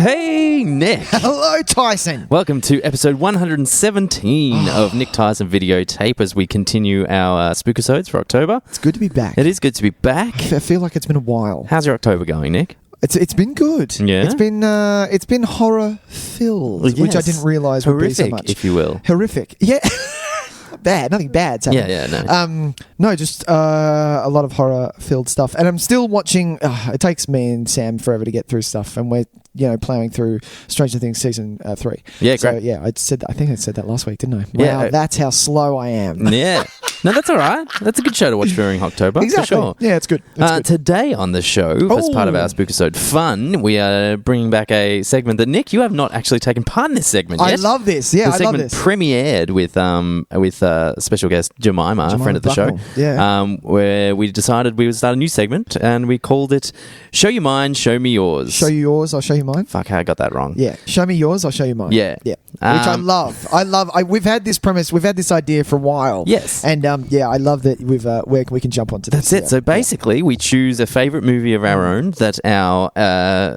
Hey, Nick. Hello, Tyson. Welcome to episode 117 of Nick, Tys and Videotape as we continue our Spook-isodes for October. It's good to be back. It is good to be back. I feel like it's been a while. How's your October going, Nick? It's been good. Yeah? It's been horror filled, which I didn't realise would be so much. If you will. Horrific. Yeah. Not bad. Nothing bad's happening. Yeah, no. No, just a lot of horror filled stuff, and I'm still watching. It takes me and Sam forever to get through stuff, and we're plowing through Stranger Things season 3. Yeah, so, great. Yeah, I think I said that last week, didn't I? Yeah. Wow, that's how slow I am. Yeah. No, that's all right. That's a good show to watch during October. Exactly. For sure. Yeah, it's good. Today on the show, as part of our Spook-isode fun, we are bringing back a segment that, Nick, you have not actually taken part in this segment yet. I love this. Yeah, I love this. The segment premiered with special guest Jemima, friend of the show. Yeah. Where we decided we would start a new segment, and we called it "Show You Mine, Show Me Yours." Show you yours, I'll show you mine. Fuck, I got that wrong. Yeah. Show me yours, I'll show you mine. Yeah. Yeah. Which I love. We've had this premise, we've had this idea for a while. Yes. And I love that we can jump onto this. That's it. So basically, we choose a favourite movie of our own that our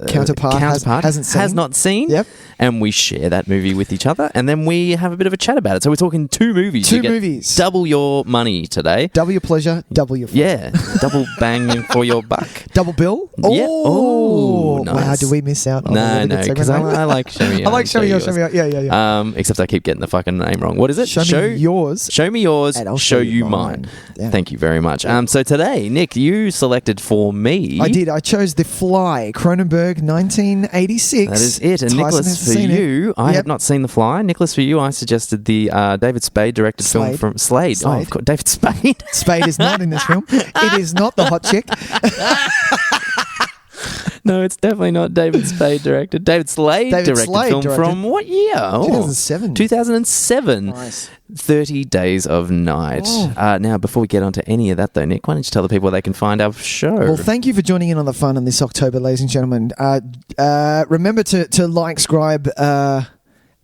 counterpart has not seen. Yep. And we share that movie with each other, and then we have a bit of a chat about it. So we're talking two movies. Two movies. Double your money today. Double your pleasure, double your fun. Yeah. Double bang for your buck. Double bill? Yeah. Oh, nice. Wow, do we miss out on a really good segment? Because I like Show Me Yours. I like Show Me Yours. Yeah. Except I keep getting the fucking name wrong. What is it? Show me yours. Show me yours. And I'll show you mine. Yeah. Thank you very much. So today, Nick, you selected for me. I did. I chose The Fly, Cronenberg, 1986. That is it. And Tyson Nicholas, for you, I have not seen The Fly. Nicholas, for you, I suggested the David Spade directed film from Slade. Oh, of course, David Spade. Spade is not in this film. It is not the hot chick. No, it's definitely not David Spade directed. David Slade directed film from what year? 2007. 2007. Nice. 30 Days of Night. Now, before we get on to any of that, though, Nick, why don't you tell the people where they can find our show? Well, thank you for joining in on the fun on this October, ladies and gentlemen. Remember to like, subscribe,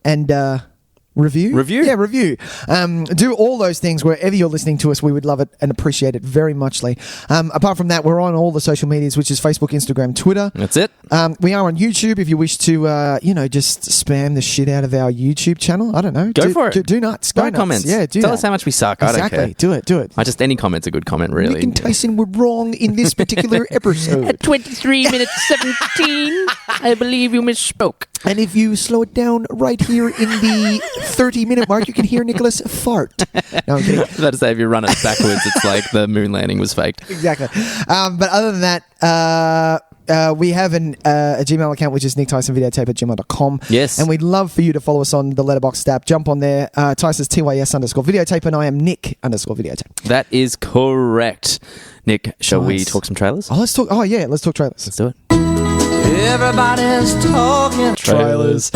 and... Review? Yeah, review. Do all those things wherever you're listening to us. We would love it and appreciate it very muchly. Apart from that, we're on all the social medias, which is Facebook, Instagram, Twitter. That's it. We are on YouTube if you wish to, just spam the shit out of our YouTube channel. I don't know. Go for it. Do nuts. Go nuts. Comments. Yeah, Tell us how much we suck. Exactly. I don't care. Do it. Just any comment's a good comment, really. Nick and Tyson were wrong in this particular episode. At 23 minutes 17, I believe you misspoke. And if you slow it down right here in the 30-minute mark, you can hear Nicholas fart. No, I'm kidding. I was about to say, if you run it backwards, it's like the moon landing was faked. Exactly. But other than that, we have a Gmail account, which is nicktysonvideotape@gmail.com. Yes. And we'd love for you to follow us on the Letterboxd app. Jump on there. Tyson's TYS_videotape, and I am Nick_videotape. That is correct. Nick, shall we talk some trailers? Let's talk trailers. Let's do it. Everybody's talking trailers.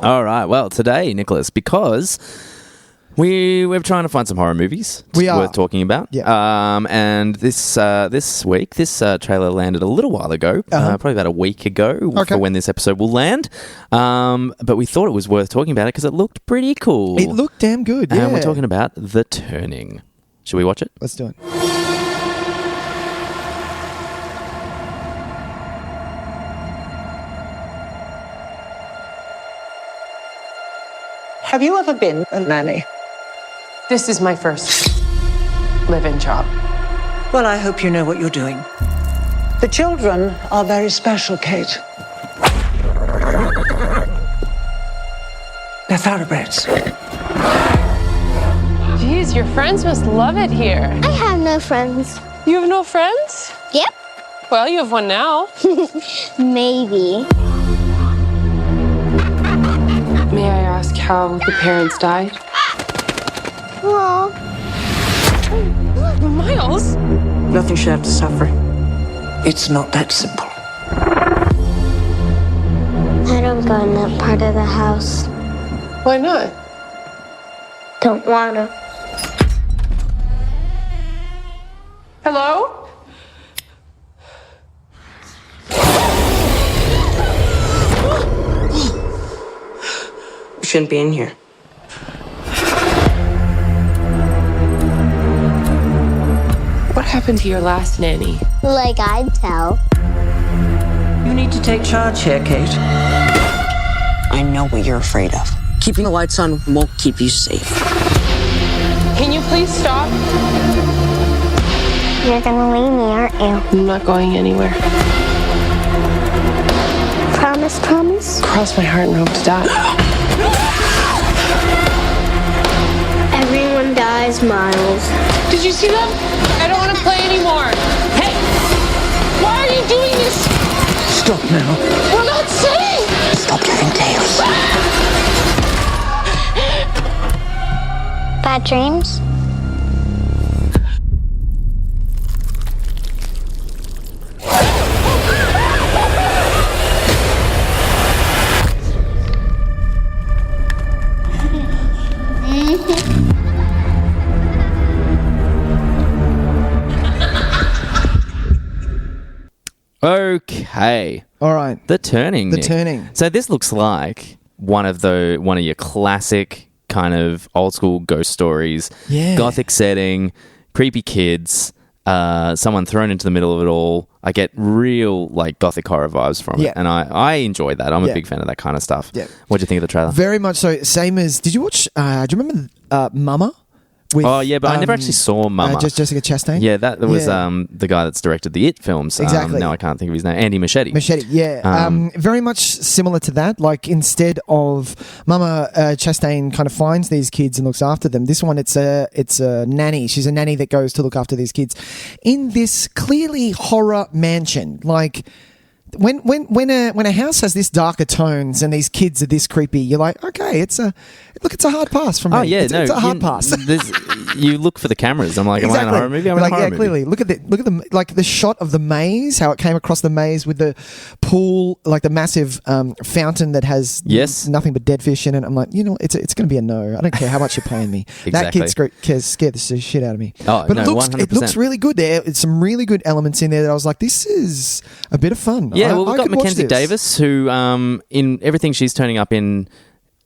All right. Well, today, Nicholas, because we're trying to find some horror movies worth talking about. Yeah. And this week, this trailer landed a little while ago, probably about a week ago for when this episode will land. But we thought it was worth talking about it because it looked pretty cool. It looked damn good, yeah. And we're talking about The Turning. Should we watch it? Let's do it. Have you ever been a nanny? This is my first live-in job. Well, I hope you know what you're doing. The children are very special, Kate. They're thoroughbreds. Geez, your friends must love it here. I have no friends. You have no friends? Yep. Well, you have one now. Maybe. May I ask how the parents died? Well... Miles? Nothing should have to suffer. It's not that simple. I don't go in that part of the house. Why not? Don't wanna. Hello? You shouldn't be in here. happened to your last nanny? Like I'd tell. You need to take charge here, Kate. I know what you're afraid of. Keeping the lights on won't keep you safe. Can you please stop? You're gonna leave me, aren't you? I'm not going anywhere. Promise, promise? Cross my heart and hope to die. Everyone dies, Miles. Did you see them? I don't want to play anymore. Hey! Why are you doing this? Stop now. We're not safe! Stop giving tales. Bad dreams? Okay. All right. The Turning. The Nick. Turning. So this looks like one of your classic kind of old school ghost stories. Yeah. Gothic setting, creepy kids, someone thrown into the middle of it all. I get real like gothic horror vibes from it, and I enjoy that. I'm a big fan of that kind of stuff. Yeah. What do you think of the trailer? Very much so. Same as. Did you watch? Do you remember Mama? With, but I never actually saw Mama. Just Jessica Chastain? Yeah, that was the guy that's directed the It films. Exactly. Now I can't think of his name. Andy Machete. Very much similar to that. Like, instead of Mama Chastain kind of finds these kids and looks after them, this one, it's a nanny. She's a nanny that goes to look after these kids in this clearly horror mansion. Like, when a house has this darker tones and these kids are this creepy, you're like, okay, it's a hard pass from me. Oh yeah, it's a hard pass. You look for the cameras. I'm like, am I in a horror movie? I'm in a horror movie. Clearly. Look at the like the shot of the maze, how it came across the maze with the pool, like the massive fountain that has nothing but dead fish in it. I'm like, it's going to be a no. I don't care how much you're paying me. Exactly. That kid scared the shit out of me. Oh, but no, it looks really good. There's some really good elements in there that I was like, this is a bit of fun. Yeah, we've got Mackenzie Davis, who in everything she's turning up in,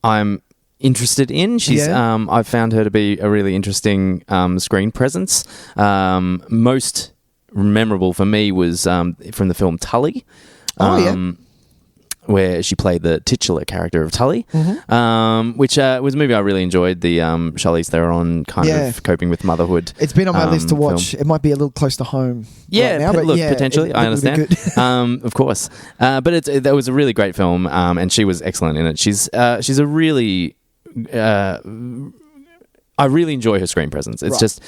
I'm interested in. She's I've found her to be a really interesting screen presence. Most memorable for me was from the film Tully. Where she played the titular character of Tully, which was a movie I really enjoyed. The Charlize Theron kind of coping with motherhood. It's been on my list to watch. Film. It might be a little close to home. Yeah, right now, but potentially. I understand. Of course. But that was a really great film, and she was excellent in it. She's a really... I really enjoy her screen presence. It's just...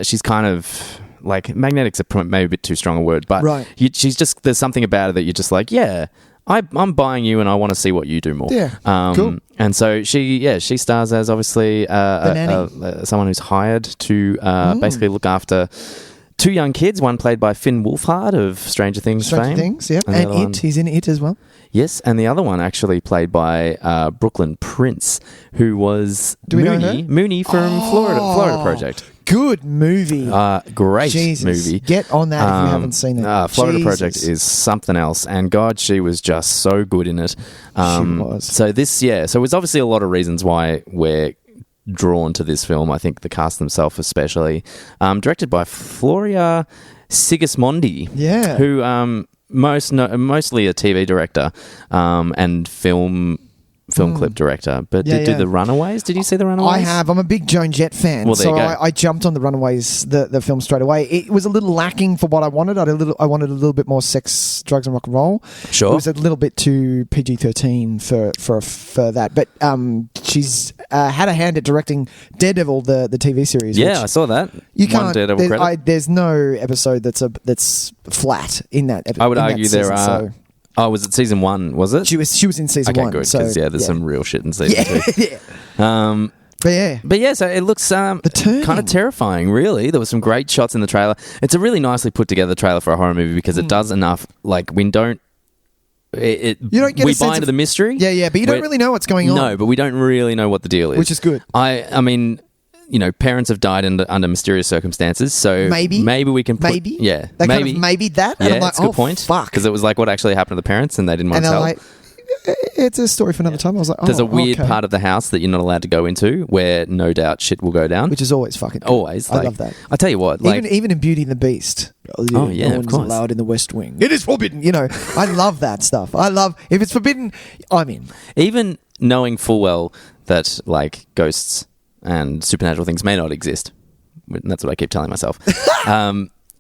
she's kind of... Like, magnetic's maybe a bit too strong a word, but she's just... There's something about her that you're just like, yeah... I'm buying you, and I want to see what you do more. Yeah, cool. And so she stars as obviously someone who's hired to basically look after two young kids. One played by Finn Wolfhard of Stranger Things fame. And he's in It as well. Yes, and the other one actually played by Brooklyn Prince, who was Mooney from Florida Project. Good movie. Great movie. Get on that if you haven't seen it. Florida Project is something else, and God, she was just so good in it. She was. So there's obviously a lot of reasons why we're drawn to this film. I think the cast themselves especially. Directed by Floria Sigismondi, who mostly a TV director and film clip director, but did do The Runaways? Did you see The Runaways? I have. I'm a big Joan Jett fan, well, so I jumped on The Runaways, the film, straight away. It was a little lacking for what I wanted. I wanted a little bit more sex, drugs, and rock and roll. Sure, it was a little bit too PG-13 for that. But she's had a hand at directing Daredevil, the TV series. Yeah, I saw that. You can't. There's no episode that's flat in that. I would argue there are. Oh, was it season 1? Was it? She was in season 1. Okay, good. Because there's some real shit in season 2. But yeah, so it looks kind of terrifying. Really, there were some great shots in the trailer. It's a really nicely put together trailer for a horror movie because it does enough. Like we don't. We buy into the mystery. Yeah, but you don't really know what's going on. No, but we don't really know what the deal is, which is good. I mean. Parents have died under mysterious circumstances, so maybe we can put... Maybe? Yeah. Maybe that? And Yeah, I'm like, it's a good point. Fuck. Because it was like what actually happened to the parents and they didn't want to tell. Like, it's a story for another time. I was like, there's a weird part of the house that you're not allowed to go into where no doubt shit will go down. Which is always fucking good. Always. I love that. I tell you what. Like, even in Beauty and the Beast. Oh, yeah, no of one's course. allowed in the West Wing. It is forbidden. You know, I love that stuff. I love, if it's forbidden, I'm in. Even knowing full well that, like, ghosts and supernatural things may not exist. That's what I keep telling myself.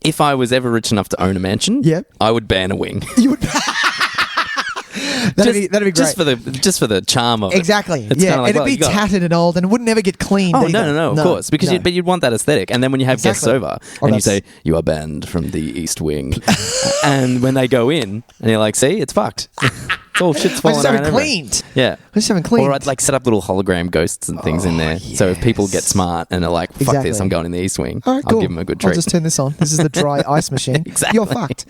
If I was ever rich enough to own a mansion, I would ban a wing. You would. That'd be great. Just for the charm of it. Exactly. It's yeah, like, it'd be tattered and old, and it would never get cleaned. Oh either. no, of course, because but you'd want that aesthetic. And then when you have guests over, and you say you are banned from the East Wing, and when they go in, and you're like, see, it's fucked. It's all shit's falling around. I just haven't cleaned. Yeah, I just haven't cleaned. Or I'd like set up little hologram ghosts and things in there. So if people get smart and are like, fuck this, I'm going in the East Wing. All right, cool. I'll give them a good treat. I'll just turn this on. This is the dry ice machine. Exactly. You're fucked.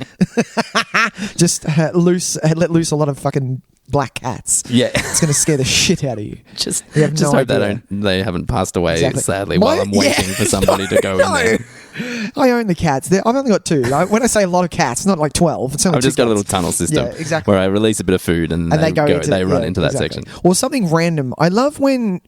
Just let loose a lot of fucking black cats. Yeah. It's going to scare the shit out of you. Just no hope idea. they haven't passed away, sadly, My- while I'm waiting for somebody to go in there. I own the cats. I've only got 2. When I say a lot of cats, it's not like 12. It's only I've 2 just got a cats. little tunnel system exactly. where I release a bit of food and they run into that section. Or something random. I love when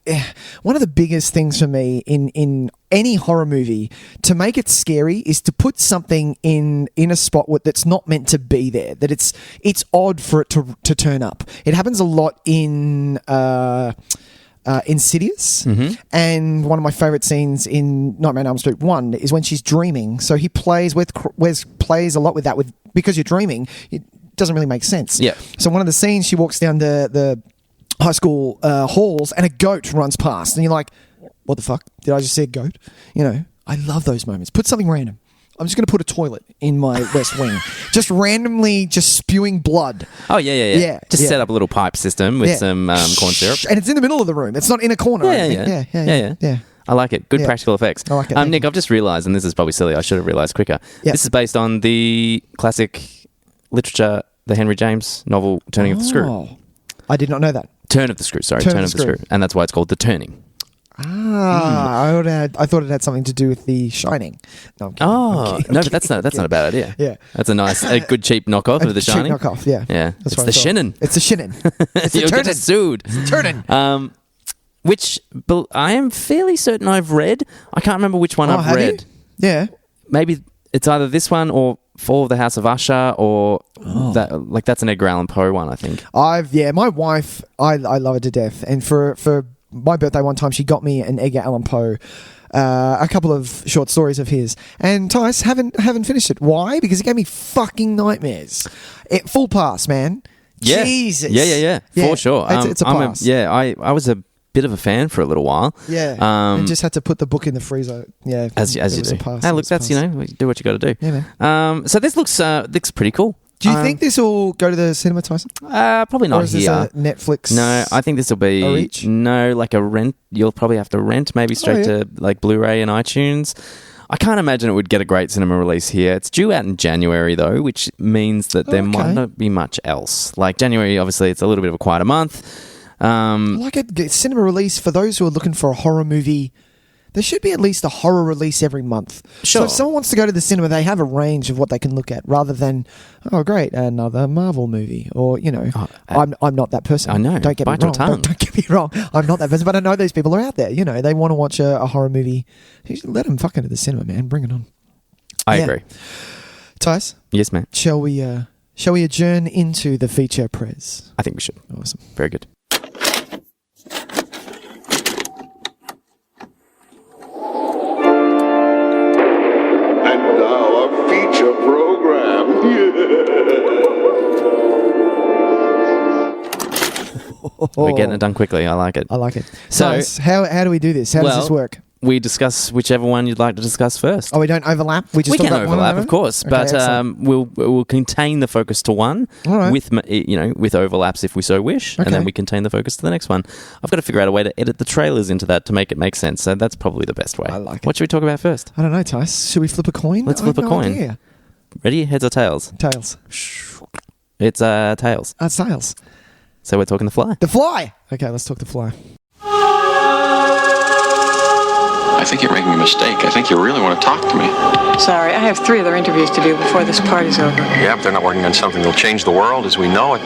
one of the biggest things for me in any horror movie to make it scary is to put something in a spot that's not meant to be there. That it's odd for it to turn up. It happens a lot in Insidious, and one of my favourite scenes in Nightmare on Elm Street 1 is when she's dreaming. So he plays plays a lot with that. Because you're dreaming, it doesn't really make sense. Yeah. So one of the scenes, she walks down the high school halls, and a goat runs past, and you're like, "What the fuck? Did I just see a goat?" You know, I love those moments. Put something random. I'm just going to put a toilet in my West Wing. Just randomly spewing blood. Oh, yeah. Just set up a little pipe system with some corn syrup. And it's in the middle of the room. It's not in a corner. Yeah. I like it. Good practical effects. I like it. Nick, I've just realised, and this is probably silly, I should have realised quicker. Yep. This is based on the classic literature, the Henry James novel, Turning of the Screw. I did not know that. Turn of the Screw, sorry. Turn of the Screw. And that's why it's called The Turning. I thought it had something to do with The Shining. No, I'm kidding. No, but that's not a bad idea. Yeah, that's a good cheap knockoff of The Shining. Cheap knockoff, yeah. It's the Shinin. It's the Shinin. It's the You'll get sued. It's Turning. Which I am fairly certain I've read. I can't remember which one I've read. You? Yeah, maybe it's either this one or Fall of the House of Usher, or that's an Edgar Allan Poe one, I think. My wife, I love her to death, and for my birthday one time, she got me an Edgar Allan Poe, a couple of short stories of his. And Tys, haven't finished it. Why? Because it gave me fucking nightmares. Full pass, man. Yeah. Jesus. Yeah. For sure. It's a pass. I was a bit of a fan for a little while. Yeah. And just had to put the book in the freezer. Yeah. As you do. Hey, look, that's, you do what you got to do. Yeah, man. So this looks pretty cool. Do you think this will go to the cinema, Tyson? Probably not or is here. This a Netflix? No, I think this will be a reach? No, like a rent. You'll probably have to rent, maybe straight to like Blu-ray and iTunes. I can't imagine it would get a great cinema release here. It's due out in January though, which means that there might not be much else. Like January, obviously, it's a little bit of a quieter month. Like a cinema release for those who are looking for a horror movie. There should be at least a horror release every month. Sure. So if someone wants to go to the cinema, they have a range of what they can look at, rather than, oh great, another Marvel movie, or I'm not that person. I know. Don't get me wrong. Don't get me wrong. I'm not that person, but I know those people are out there. They want to watch a horror movie. Let them fuck into the cinema, man. Bring it on. I agree. Tys? Yes, man. Shall we adjourn into the feature prez? I think we should. Awesome. Very good. We're getting it done quickly. I like it. So, nice. How do we do this? How does this work? We discuss whichever one you'd like to discuss first. Oh, we don't overlap? We can overlap, of course, but we'll contain the focus to one with overlaps if we so wish, and then we contain the focus to the next one. I've got to figure out a way to edit the trailers into that to make it make sense, so that's probably the best way. I like it. What should we talk about first? I don't know, Tys. Should we flip a coin? Let's flip a coin. Idea. Ready? Heads or tails? Tails. It's tails. It's tails. So we're talking The Fly. The Fly! Okay, let's talk The Fly. I think you're making a mistake. I think you really want to talk to me. Sorry, I have 3 other interviews to do before this party's over. Yeah, but they're not working on something that'll change the world as we know it.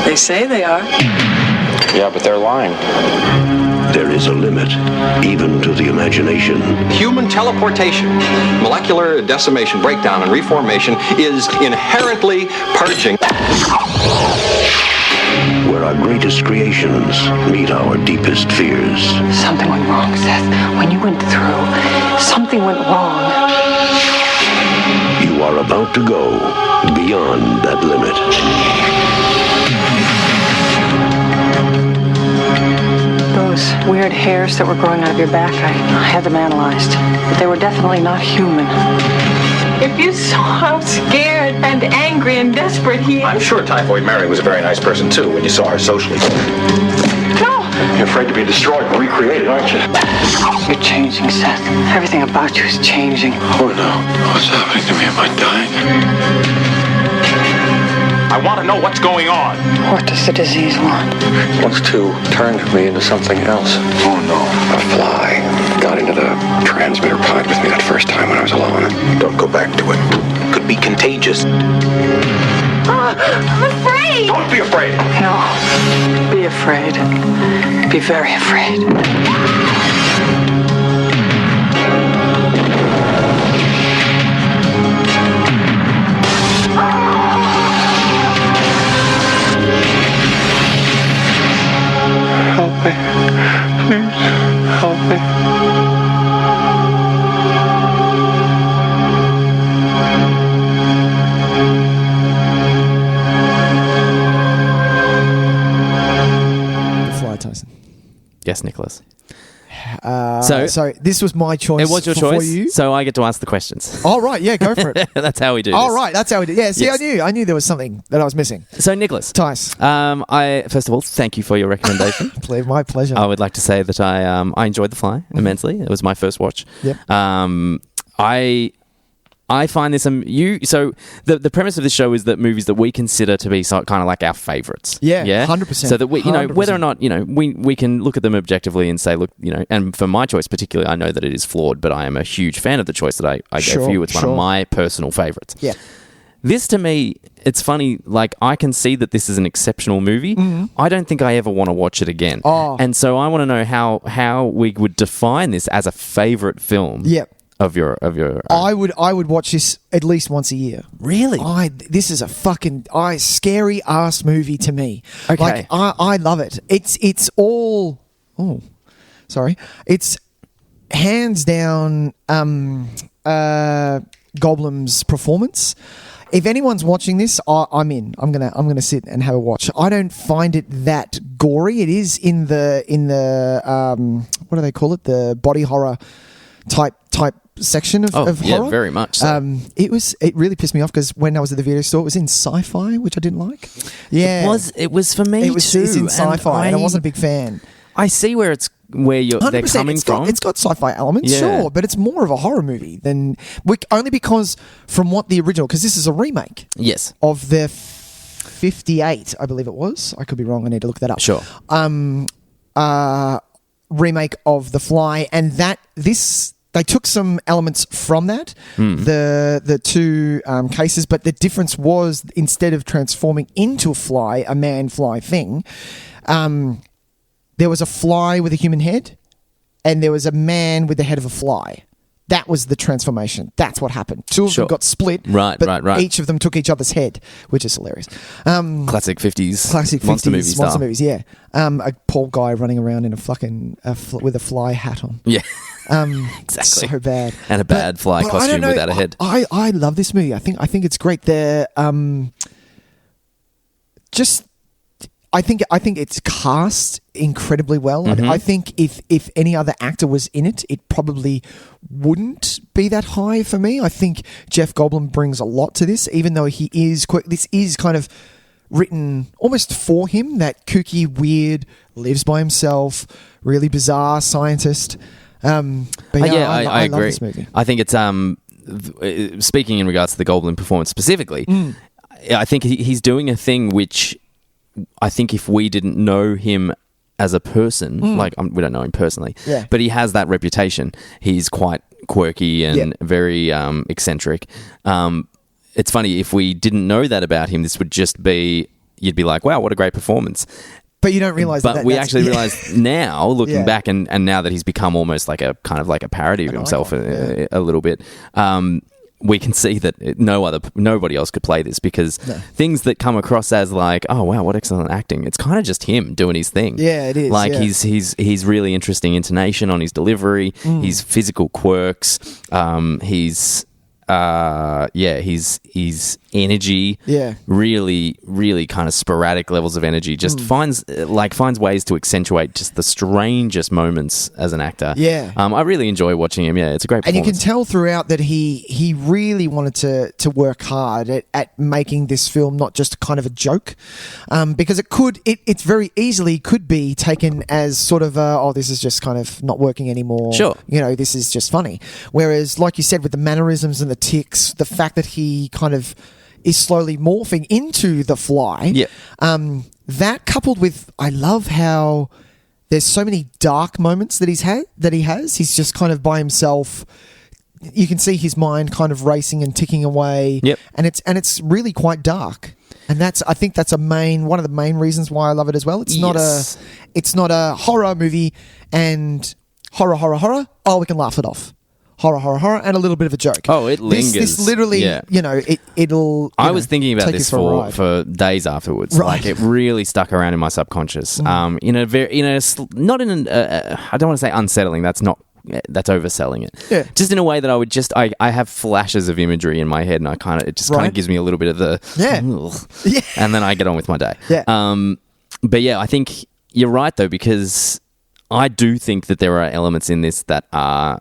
They say they are. Yeah, but they're lying. There is a limit, even to the imagination. Human teleportation, molecular decimation, breakdown, and reformation is inherently purging. Where our greatest creations meet our deepest fears. Something went wrong, Seth. When you went through, something went wrong. You are about to go beyond that limit. Those weird hairs that were growing out of your back, I had them analyzed. But they were definitely not human. If you saw how scared and angry and desperate he is. I'm sure Typhoid Mary was a very nice person, too, when you saw her socially. No! You're afraid to be destroyed and recreated, aren't you? You're changing, Seth. Everything about you is changing. Oh, no. What's happening to me? Am I dying? I want to know what's going on. What does the disease want? It wants to turn me into something else. Oh, no. A fly got into the transmitter pod with me that first time when I was alone. Don't go back to it. It could be contagious. I'm afraid! Don't be afraid. No. Be afraid. Be very afraid. Help me. Please, help me. The Fly, Tyson. Yes, Nicholas. So this was my choice. It was your for choice, you. so I get to ask the questions. Oh, right. Yeah, go for it. That's how we do Oh, this. right. That's how we do. Yeah, see, Yes. I knew there was something that I was missing. So, Nicholas. Tice. I first of all, thank you for your recommendation. My pleasure. I would like to say that I enjoyed The Fly immensely. It was my first watch. Yep. I find this so the premise of this show is that movies that we consider to be kind of like our favorites. Yeah, yeah, 100%. So that we, 100%. whether or not we can look at them objectively and say, look, and for my choice particularly, I know that it is flawed, but I am a huge fan of the choice that I gave for you. It's one of my personal favorites. Yeah. This to me, it's funny. Like I can see that this is an exceptional movie. Mm-hmm. I don't think I ever want to watch it again. Oh. And so I want to know how we would define this as a favorite film. Yep. Of your I would watch this at least once a year. Really? This is a fucking scary ass movie to me. Okay. Like I love it. It's all sorry. It's hands down Goblin's performance. If anyone's watching this, I'm in. I'm gonna sit and have a watch. I don't find it that gory. It is in the what do they call it? The body horror type section of horror. Yeah, very much so. It really pissed me off because when I was at the video store, it was in sci-fi, which I didn't like. Yeah, it was for me too. It's in sci-fi, and I wasn't a big fan. I see where they're coming from. It's got sci-fi elements, sure, but it's more of a horror movie than only because from what the original, because this is a remake, yes, of the 58, I believe it was. I could be wrong. I need to look that up. Sure. Remake of The Fly, and they took some elements from that, the two cases, but the difference was instead of transforming into a man-fly thing, there was a fly with a human head, and there was a man with the head of a fly. That was the transformation. That's what happened. Two of them got split. Right. Each of them took each other's head, which is hilarious. Classic 50s. Monster movies. Yeah. A poor guy running around in a fucking with a fly hat on. Yeah. Exactly. So bad. And a bad fly costume without a head. I love this movie. I think it's great. I think it's cast incredibly well. Mm-hmm. I think if any other actor was in it, it probably wouldn't be that high for me. I think Jeff Goldblum brings a lot to this, even though this is kind of written almost for him. That kooky, weird, lives by himself, really bizarre scientist. I agree. love this movie. I think it's speaking in regards to the Goldblum performance specifically. I think he's doing a thing which I think if we didn't know him as a person. Like, we don't know him personally, but he has that reputation. He's quite quirky and very eccentric. It's funny, if we didn't know that about him, this would just be, you'd be like, wow, what a great performance. But you don't realise that. But we actually realise now, looking back, and now that he's become almost like a kind of like a parody of himself a little bit, we can see that nobody else could play this, because things that come across as like, oh wow, what excellent acting, it's kind of just him doing his thing. Yeah, it is. Like he's really interesting intonation on his delivery, his physical quirks, his energy, really, really kind of sporadic levels of energy. Just finds ways to accentuate just the strangest moments as an actor. Yeah, I really enjoy watching him. Yeah, it's a great performance. And you can tell throughout that he really wanted to work hard at making this film not just kind of a joke, because it very easily could be taken as sort of this is just kind of not working anymore. Sure, this is just funny. Whereas, like you said, with the mannerisms and the ticks, the fact that he kind of is slowly morphing into the Fly, that coupled with, I love how there's so many dark moments that he has. He's just kind of by himself. You can see his mind kind of racing and ticking away, and it's really quite dark. And I think that's one of the main reasons why I love it as well. It's not a horror movie and horror. Oh, we can laugh it off. Horror, and a little bit of a joke. Oh, it lingers. This literally, it'll. I was thinking about this for days afterwards. Right. Like, it really stuck around in my subconscious. I don't want to say unsettling. That's overselling it. Yeah. Just in a way that I have flashes of imagery in my head, and it just kind of gives me a little bit of the and then I get on with my day. Yeah. But yeah, I think you're right though, because I do think that there are elements in this that are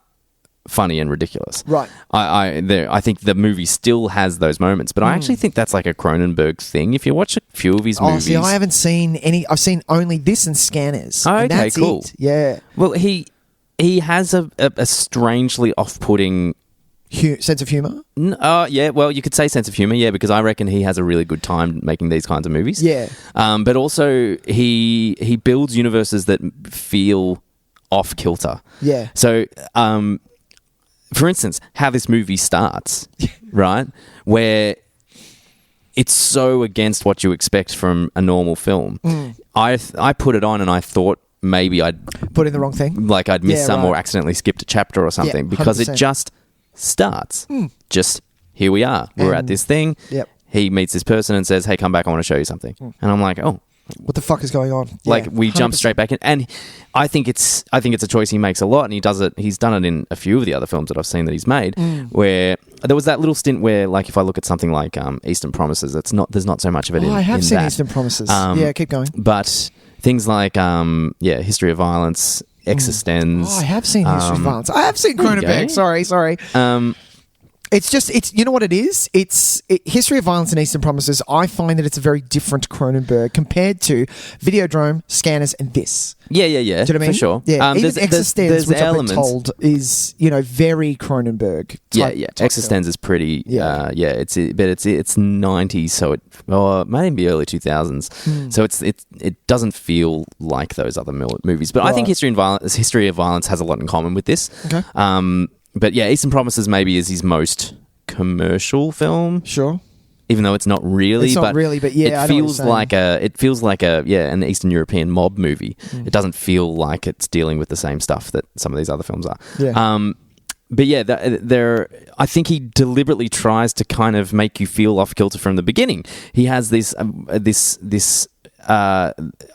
funny and ridiculous. Right. I think the movie still has those moments, but I actually think that's like a Cronenberg thing. If you watch a few of his movies... see, I haven't seen any... I've seen only this and Scanners. Oh, okay, and that's cool. It. Yeah. Well, he has a strangely off-putting... sense of humour? Yeah, well, you could say sense of humour, yeah, because I reckon he has a really good time making these kinds of movies. Yeah. But also, he builds universes that feel off-kilter. Yeah. So... for instance, how this movie starts, right? Where it's so against what you expect from a normal film. I put it on and I thought maybe I'd... put in the wrong thing? Like I'd missed some or accidentally skipped a chapter or something, because it just starts. Just, here we are. We're at this thing. Yep. He meets this person and says, hey, come back, I want to show you something. And I'm like, oh... what the fuck is going on? Like, we 100%. Jump straight back in, and I think it's a choice he makes a lot, and he's done it in a few of the other films that I've seen that he's made, where there was that little stint where, like, if I look at something like Eastern Promises, there's not so much of it in I have seen that. Eastern Promises. Yeah, keep going. But things like History of Violence, Existenz. I have seen History of Violence. I have seen Cronenberg. Sorry. It's you know what it is? History of Violence and Eastern Promises. I find that it's a very different Cronenberg compared to Videodrome, Scanners, and this. Yeah. Do you know what I mean? For sure. Yeah, even Existenz, which elements. I've been told is very Cronenberg. Existenz is pretty. It's 90s, so it might even be early 2000s. So it doesn't feel like those other movies. But I think History of Violence has a lot in common with this. Okay. But yeah, Eastern Promises maybe is his most commercial film. Sure. Even though it's not really. It's not really, but yeah, it feels like an Eastern European mob movie. It doesn't feel like it's dealing with the same stuff that some of these other films are. Yeah. But yeah, I think he deliberately tries to kind of make you feel off kilter from the beginning. He has this I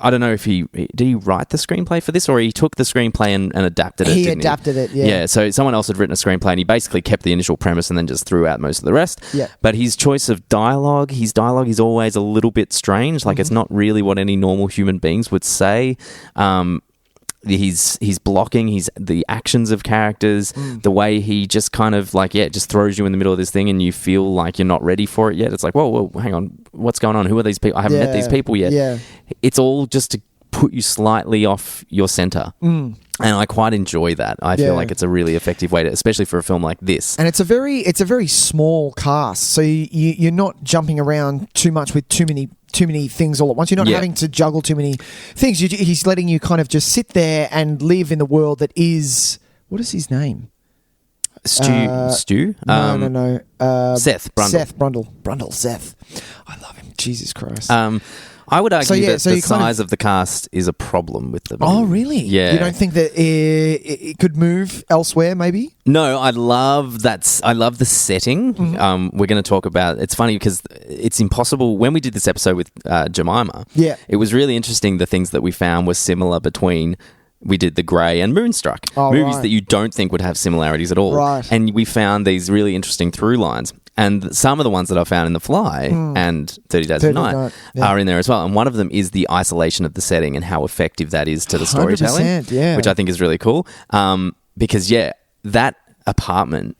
don't know if did he write the screenplay for this, or he took the screenplay and adapted it. He adapted it. Yeah. So someone else had written a screenplay, and he basically kept the initial premise and then just threw out most of the rest. Yeah. But his choice of dialogue is always a little bit strange. Like it's not really what any normal human beings would say. He's blocking the actions of characters, the way he just kind of just throws you in the middle of this thing and you feel like you're not ready for it yet. It's like, whoa, hang on, what's going on? Who are these people? I haven't met these people yet. Yeah. It's all just to put you slightly off your center. And I quite enjoy that. I feel like it's a really effective way to, especially for a film like this. And it's a very small cast, so you're not jumping around too much with too many too many things all at once. You're not having to juggle too many things. He's letting you kind of just sit there and live in the world that is... What is his name? Stu? No. Seth Brundle. Seth Brundle. Seth. I love him. Jesus Christ. I would argue that the you size of the cast is a problem with the movie. Oh, really? Yeah. You don't think that it could move elsewhere, maybe? No, I love that. I love the setting. Mm-hmm. We're going to talk about... It's funny because it's impossible... When we did this episode with Jemima, it was really interesting. The things that we found were similar between... We did The Grey and Moonstruck. Movies that you don't think would have similarities at all. Right. And we found these really interesting through lines. And some of the ones that I found in The Fly and 30 Days of Night are in there as well. And one of them is the isolation of the setting and how effective that is to the storytelling, which I think is really cool. Because, that apartment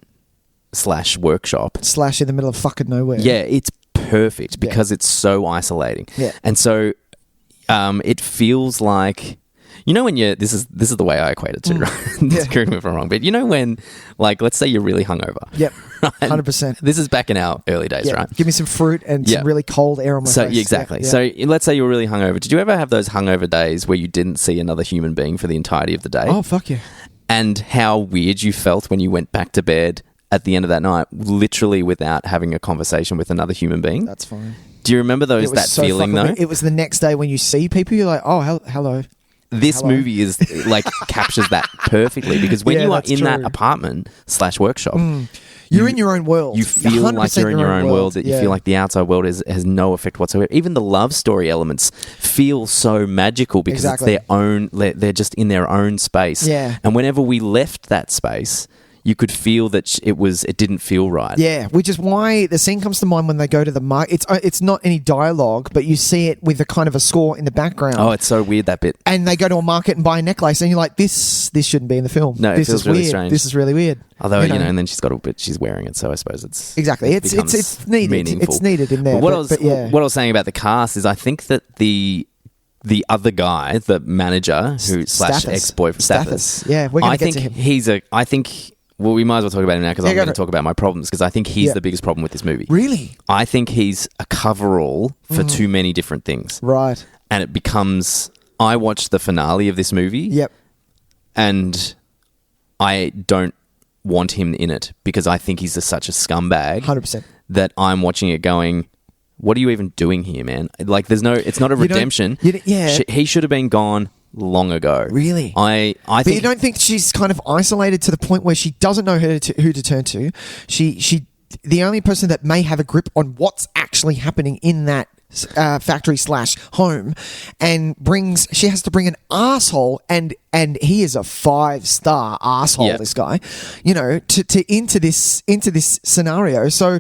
/ workshop... / in the middle of fucking nowhere. Yeah, it's perfect because it's so isolating. Yeah. And so it feels like... You know when this is the way I equate it to, right? Correct me if I'm wrong, but you know when, like, let's say you're really hungover. Yep, right? 100%. This is back in our early days, right? Give me some fruit and some really cold air on my face. Exactly. Yeah. So let's say you were really hungover. Did you ever have those hungover days where you didn't see another human being for the entirety of the day? Oh, fuck yeah. And how weird you felt when you went back to bed at the end of that night, literally without having a conversation with another human being? That's fine. Do you remember that feeling, though? Weird. It was the next day when you see people, you're like, oh, hello. This movie is like captures that perfectly because when you are in that apartment / workshop, you're in your own world. You feel like you're in your own world. That you feel like the outside world has no effect whatsoever. Even the love story elements feel so magical because it's their own. They're just in their own space. Yeah. And whenever we left that space, you could feel that it didn't feel right. Yeah, which is why the scene comes to mind when they go to the market. It's not any dialogue, but you see it with a kind of a score in the background. Oh, it's so weird, that bit. And they go to a market and buy a necklace, and you're like, this shouldn't be in the film. No, this it feels is really weird. strange. This is really weird. Although and then she's wearing it, so I suppose it's exactly it's needed. Meaningful. It's needed in there. But what I was saying about the cast is I think that the other guy, the manager who / ex-boyfriend Stathis. Yeah, we're going to get to him. Well, we might as well talk about him now because I'm going to talk about my problems because I think he's the biggest problem with this movie. Really? I think he's a coverall for too many different things. Right. And it becomes... I watched the finale of this movie. Yep. And I don't want him in it because I think he's such a scumbag. 100%. That I'm watching it going... What are you even doing here, man? Like, it's not a redemption. He should have been gone long ago. Really? I but think... you don't think she's kind of isolated to the point where she doesn't know who to turn to? She the only person that may have a grip on what's actually happening in that factory / home, and she has to bring an asshole, and he is a 5-star asshole. Yeah. This guy, into this scenario. So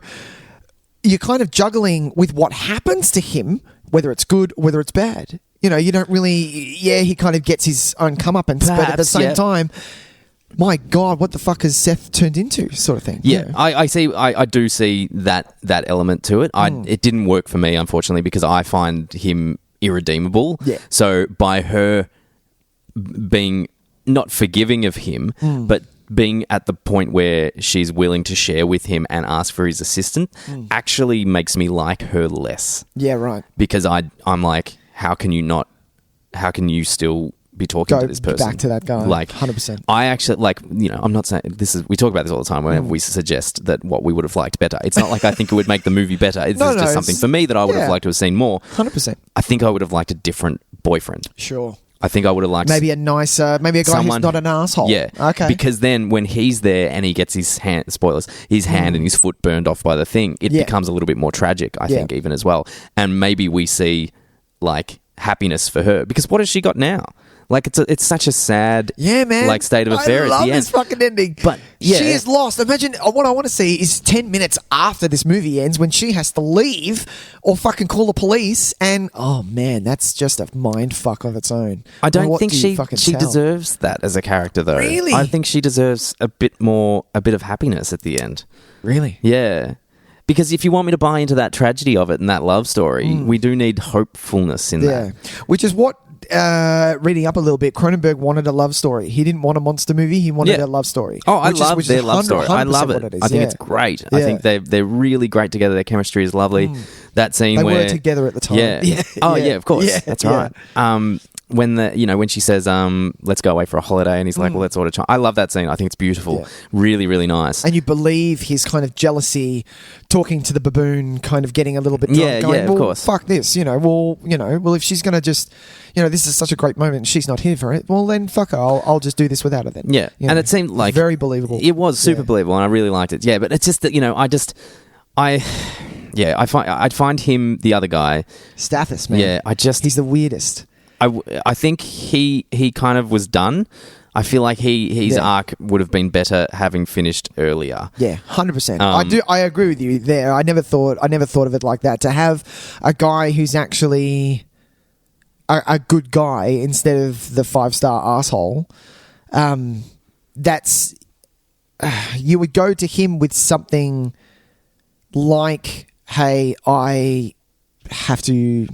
you're kind of juggling with what happens to him, whether it's good, whether it's bad. You don't really... Yeah, he kind of gets his own comeuppance, but at the same time, my God, what the fuck has Seth turned into, sort of thing. Yeah, I do see that element to it. It didn't work for me, unfortunately, because I find him irredeemable. Yeah. So by her being not forgiving of him, but being at the point where she's willing to share with him and ask for his assistance actually makes me like her less. Yeah, right. Because I'm like... How can you still be talking to this person? Back to that guy. Like, 100%. I actually, I'm not saying we talk about this all the time whenever we suggest that what we would have liked better. It's not like I think it would make the movie better. It's just something for me that I would have liked to have seen more. 100%. I think I would have liked a different boyfriend. Sure. I think I would have liked... Maybe a nicer... Maybe a guy who's not an asshole. Yeah. Okay. Because then when he's there and he gets his hand... Spoilers. His hand and his foot burned off by the thing, it becomes a little bit more tragic, I think, even as well. And maybe we see, like... happiness for her, because what has she got now? Like, it's such a sad state of affair at the end. I love this fucking ending. But she is lost. Imagine what I want to see is 10 minutes after this movie ends when she has to leave or fucking call the police, and oh man, that's just a mind fuck of its own. I don't think she deserves that as a character, though. Really? I think she deserves a bit of happiness at the end. Really? Yeah. Because if you want me to buy into that tragedy of it and that love story, we do need hopefulness in that. Which is what reading up a little bit, Cronenberg wanted a love story. He didn't want a monster movie. He wanted a love story. Oh, I love their love story. I love it. I think it's great. I think they're really great together. Their chemistry is lovely. That scene they where were together at the time. Yeah. Oh, yeah, of course. Yeah. That's right. When she says, let's go away for a holiday, and he's like, well, let's order I love that scene. I think it's beautiful. Yeah. Really, really nice. And you believe his kind of jealousy, talking to the baboon, kind of getting a little bit drunk, going, of course. Fuck this, well, if she's going to just, this is such a great moment and she's not here for it, well, then fuck her. I'll just do this without her then. Yeah. And it seemed like... very believable. It was super believable, and I really liked it. Yeah, but it's just that, I find him, the other guy... Stathis, man. Yeah, he's the weirdest. I think he kind of was done. I feel like his arc would have been better having finished earlier. Yeah, 100%. I agree with you there. I never thought of it like that. To have a guy who's actually a good guy instead of the 5-star asshole. That's you would go to him with something like, "Hey, I have to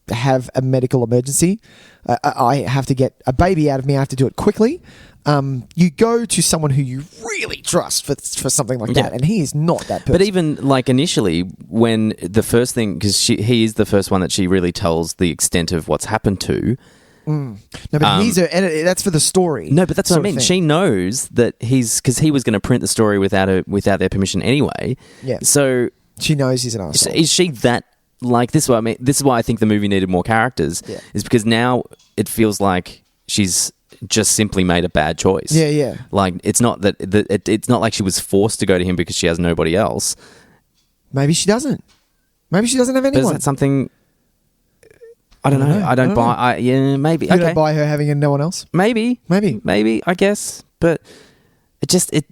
have a medical emergency. I have to get a baby out of me. I have to do it quickly." You go to someone who you really trust for something like that, and he is not that person. But even like initially, when the first thing, because he is the first one that she really tells the extent of what's happened to. No, but he's that's for the story. No, but that's what I mean. She knows that because he was going to print the story without their permission anyway. Yeah. So she knows he's an asshole. Is she that? Like, this is what I mean. This is why I think the movie needed more characters. Yeah. Is because now it feels like she's just simply made a bad choice. Yeah, yeah. Like, it's not that it's not like she was forced to go to him because she has nobody else. Maybe she doesn't. Maybe she doesn't have anyone. But is that something? I don't know. I don't buy. Maybe. You don't buy her having no one else. Maybe. I guess, but.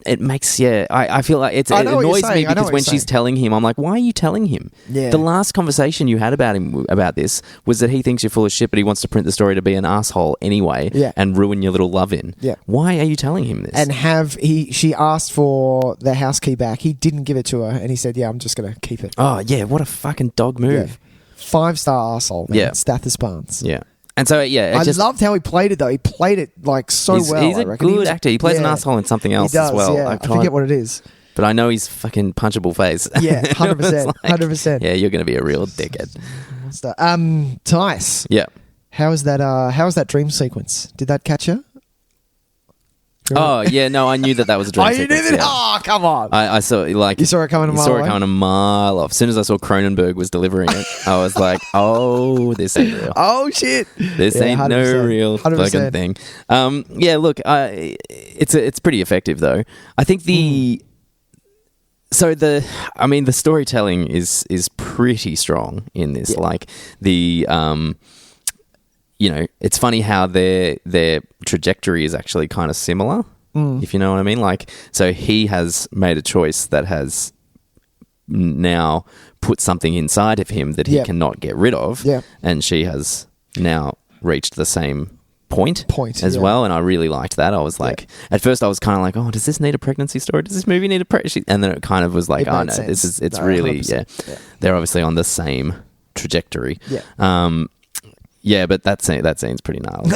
It makes, I feel like it annoys me because when she's telling him, I'm like, why are you telling him? Yeah. The last conversation you had about this was that he thinks you're full of shit, but he wants to print the story to be an asshole anyway and ruin your little love-in. Yeah. Why are you telling him this? And she asked for the house key back. He didn't give it to her, and he said, I'm just going to keep it. Oh, yeah, what a fucking dog move. Yeah. 5-star arsehole, man. Stathis Barnes. Yeah. And so, I loved how he played it, though. He played it, so well. He's a good actor. He plays an asshole in something else as well. Yeah. I forget what it is. But I know he's fucking punchable face. Yeah, 100%. 100%. Yeah, you're going to be a real dickhead. Tys. Yeah. How was that dream sequence? Did that catch you? Oh, yeah, no, I knew that was a dream sequence. You knew that? Yeah. Oh, come on. I saw, you saw it coming a mile away? You saw it coming a mile off. As soon as I saw Cronenberg was delivering it, I was like, oh, this ain't real. Oh, shit. This ain't 100%. No real 100%. Fucking thing. Look, it's pretty effective, though. I think the storytelling is pretty strong in this. Yeah. Like, it's funny how their trajectory is actually kind of similar, if you know what I mean. Like, so he has made a choice that has now put something inside of him that he cannot get rid of, and she has now reached the same point as well, and I really liked that. I was like, at first I was kind of like, oh, does this need a pregnancy story? Does this movie need a pregnancy? And then it kind of was like, oh no, sense. It's really, they're obviously on the same trajectory. Yeah, but that scene's pretty gnarly.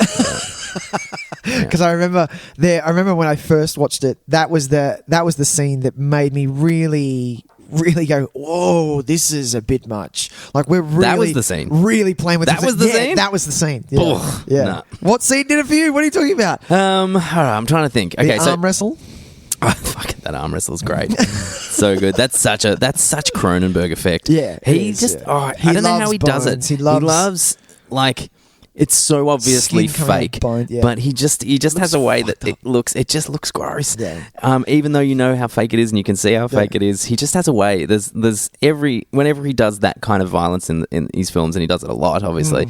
Because I remember when I first watched it, that was the scene that made me really, really go, whoa, this is a bit much. Like, we're really... That was the scene? Really playing with that. That was the scene? That was the scene. Yeah. Nah. What scene did it for you? What are you talking about? I'm trying to think. Okay, arm wrestle? Oh, fucking that arm wrestle's great. So good. That's such Cronenberg effect. Yeah. I don't know how he does it. He loves like, it's so obviously fake, but he just has a way that it just looks gross. Yeah. Even though you know how fake it is and you can see how fake it is, he just has a way. There's whenever he does that kind of violence in his films, and he does it a lot, obviously.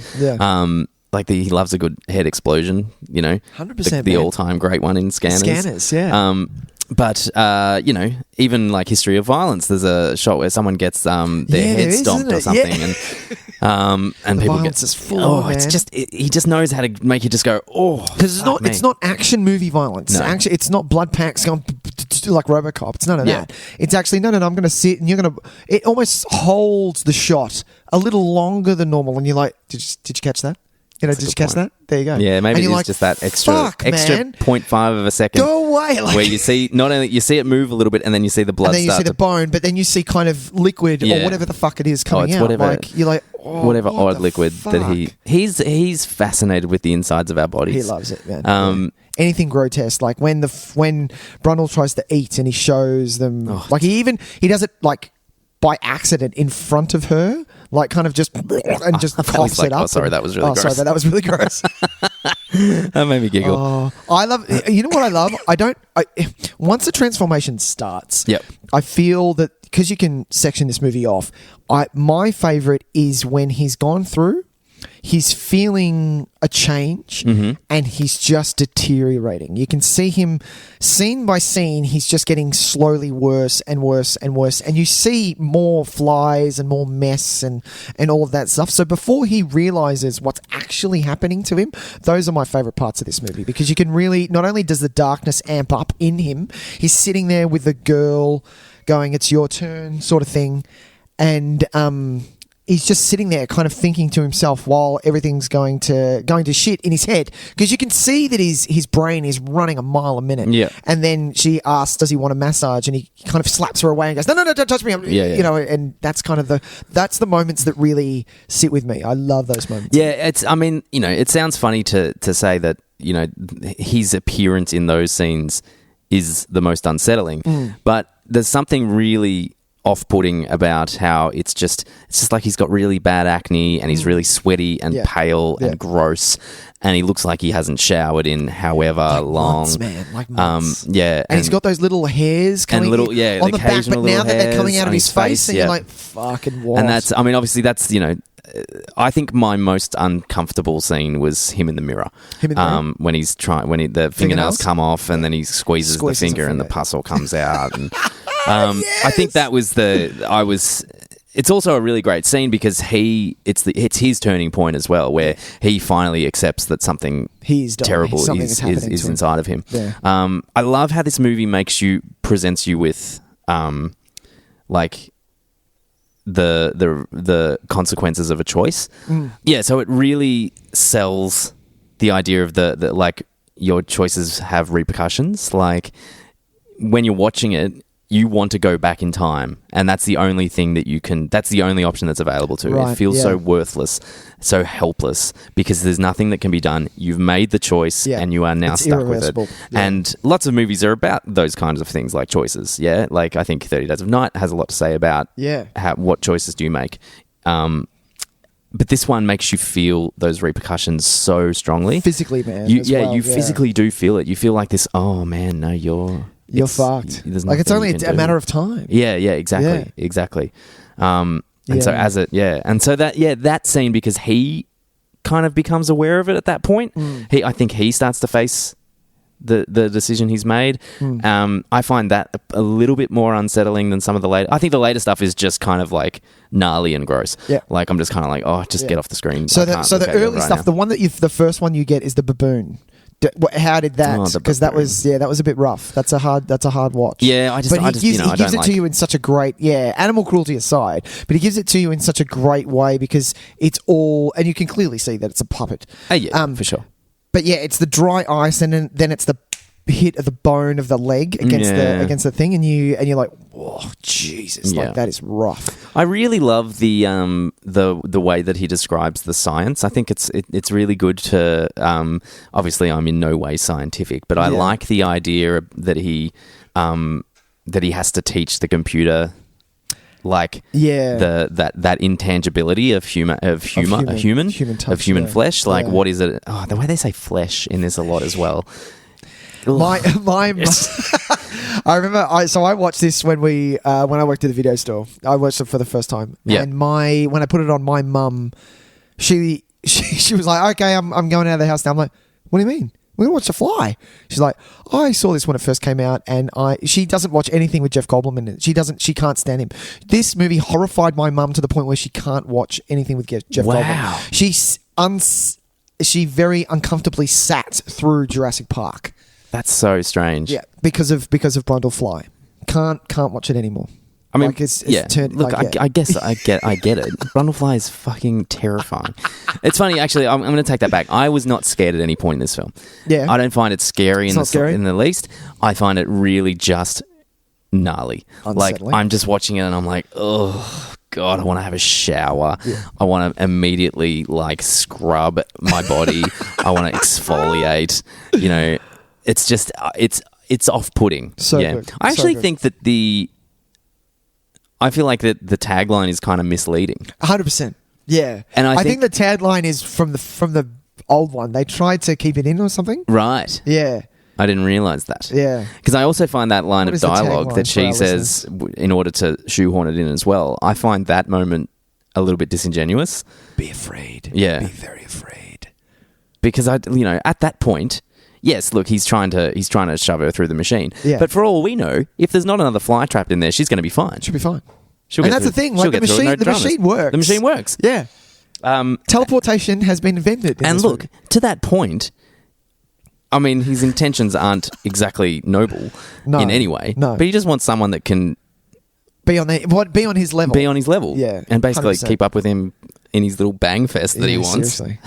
Like he loves a good head explosion, 100%. The all-time great one in Scanners. But even like History of Violence, there's a shot where someone gets their head stomped or something, and people get is full. Man. It's just he just knows how to make you just go, oh, because it's not action movie violence. No. It's not blood packs going like RoboCop. It's none of that. It's actually no. I'm going to sit and you're going to. It almost holds the shot a little longer than normal, and you're like, did you catch that? You know, did you catch that? There you go. Yeah, maybe and it's just that extra fuck, 0.5 of a second. Go away. Where you see, not only you see it move a little bit and then you see the blood and then you start see the bone, but then you see kind of liquid or whatever the fuck it is coming out. Whatever, like, you're like, whatever odd liquid fuck? that he's fascinated with the insides of our bodies. He loves it, man. Anything grotesque, like when Brundle tries to eat and he shows them, like he does it like by accident in front of her, like kind of just coughs it up. Oh, sorry, that was really gross. Sorry, that was really gross. That made me giggle. I love. You know what I love? Once the transformation starts, I feel that because you can section this movie off. My favorite is when he's gone through. He's feeling a change and he's just deteriorating. You can see him scene by scene. He's just getting slowly worse and worse and worse. And you see more flies and more mess and all of that stuff. So before he realizes what's actually happening to him, those are my favorite parts of this movie because you can really, not only does the darkness amp up in him, he's sitting there with the girl going, it's your turn sort of thing. And, he's just sitting there kind of thinking to himself while everything's going to shit in his head because you can see that his brain is running a mile a minute. Yeah. And then she asks, does he want a massage? And he kind of slaps her away and goes, no, don't touch me. You know, and that's kind of that's the moments that really sit with me. I love those moments. Yeah. It sounds funny to say that, you know, his appearance in those scenes is the most unsettling, but there's something really off-putting about how it's just like he's got really bad acne and he's really sweaty and pale and gross and he looks like he hasn't showered in however long. Months, man, like months. And he's got those little hairs coming on the back, but now that they're coming out of his face and you're like, fucking what? And that's, obviously that's, you know, I think my most uncomfortable scene was him in the mirror. When he's the fingernails come off and then he squeezes the finger and the pus all comes out and I think that was it's also a really great scene because it's his turning point as well, where he finally accepts that something terrible is inside of him. Yeah. I love how this movie presents you with like the consequences of a choice. Yeah, so it really sells the idea of the like your choices have repercussions. Like when you're watching it, you want to go back in time, and that's the only thing that's the only option that's available to you. It feels so worthless, so helpless, because there's nothing that can be done. You've made the choice and you are now stuck with it. Yeah. And lots of movies are about those kinds of things, like choices. Yeah. Like I think 30 Days of Night has a lot to say about what choices do you make. But this one makes you feel those repercussions so strongly. Physically, man. You physically do feel it. You feel like this, oh man, no, you're fucked. Like it's only a matter of time. Yeah, exactly. And so that scene, because he kind of becomes aware of it at that point. I think he starts to face the decision he's made. I find that a little bit more unsettling than some of the later. I think the later stuff is just kind of like gnarly and gross. Yeah, like I'm just kind of like, get off the screen. So the early stuff, the one that the first one you get is the baboon. How did that? Because that was a bit rough. That's a hard watch. Yeah, he gives it to you in such a great animal cruelty aside, but he gives it to you in such a great way because it's all, and you can clearly see that it's a puppet. For sure. But it's the dry ice, and then it's the hit of the bone of the leg against the thing, and you're like, whoa, Jesus, like that is rough. I really love the way that he describes the science. I think it's really good to. Obviously, I'm in no way scientific, but I like the idea that he has to teach the computer. Like that intangibility of human flesh. Like what is it? Oh, the way they say flesh in this a lot as well. I remember. I watched this when I worked at the video store. I watched it for the first time. Yeah. And when I put it on, my mum, she was like, "Okay, I'm going out of the house now." I'm like, "What do you mean? We're gonna watch The Fly." She's like, "I saw this when it first came out," and she doesn't watch anything with Jeff Goldblum in it. She can't stand him. This movie horrified my mum to the point where she can't watch anything with Jeff Goldblum. She very uncomfortably sat through Jurassic Park. That's so strange. Yeah, because of Brundle Fly. Can't watch it anymore. I mean, like it's yeah. turned. Look, like, yeah. I guess I get it. Brundlefly is fucking terrifying. It's funny, actually. I'm going to take that back. I was not scared at any point in this film. Yeah. I don't find it scary It's not scary? in the least. I find it really just gnarly. Like, Unsettling. I'm just watching it and I'm like, oh God, I want to have a shower. I want to immediately like scrub my body. I want to exfoliate. You know, it's just it's off-putting. So yeah. good. I actually So good. think that I feel like the tagline is kind of misleading. 100%. Yeah, And I think the tagline is from the old one. They tried to keep it in or something. Right. Yeah, I didn't realize that. yeah. Because I also find that line What of is the dialogue tagline that for she our says in order to shoehorn it in as well, I find that moment a little bit disingenuous. Be afraid. Yeah. Be very afraid. Because at that point, yes, look, he's trying to shove her through the machine. Yeah. But for all we know, if there's not another fly trapped in there, she's going to be fine. Should be fine. She'll And get that's the through- thing. she'll Like get through it, no the dramas. machine works. The machine works. Yeah. Teleportation has been invented. in And this look, movie. to that point, I mean, his intentions aren't exactly noble No, in any way. no. But he just wants someone that can be on his level. be on his level. Yeah, And basically 100%. keep up with him in his little bang fest that he Yeah, wants. Seriously.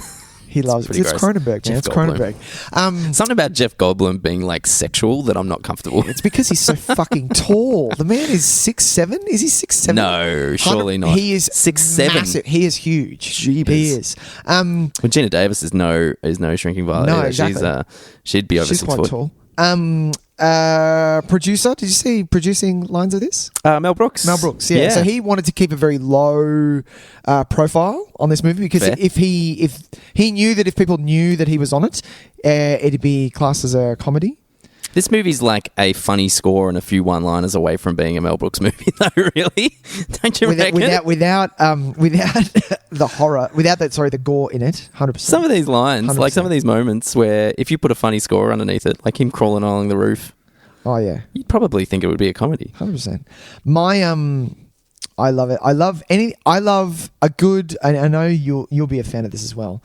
He loves it. pretty It's gross. Cronenberg, man. Jeff It's Goldblum. Cronenberg. Something about Jeff Goldblum being like sexual that I'm not comfortable with. It's because he's so fucking tall. The man is 6'7". Is he 6'7"? No, surely not. He is 6'7". massive. He is huge. Jeebus. He is. Well, Gina Davis is no shrinking violet. No, either. exactly. She'd be over She's 6 quite foot. tall. Producer, did you see producing lines of this? Mel Brooks. Mel Brooks, yeah. So he wanted to keep a very low profile on this movie because Fair. if he knew that if people knew that he was on it, it'd be classed as a comedy. This movie's like a funny score and a few one-liners away from being a Mel Brooks movie, though. Really, don't you reckon? Without the horror, the gore in it, 100%. Some of these lines, 100%. like some of these moments, where if you put a funny score underneath it, like him crawling along the roof, Oh yeah, you'd probably think it would be a comedy. 100%. I love it. I love a good. I know you'll be a fan of this as well.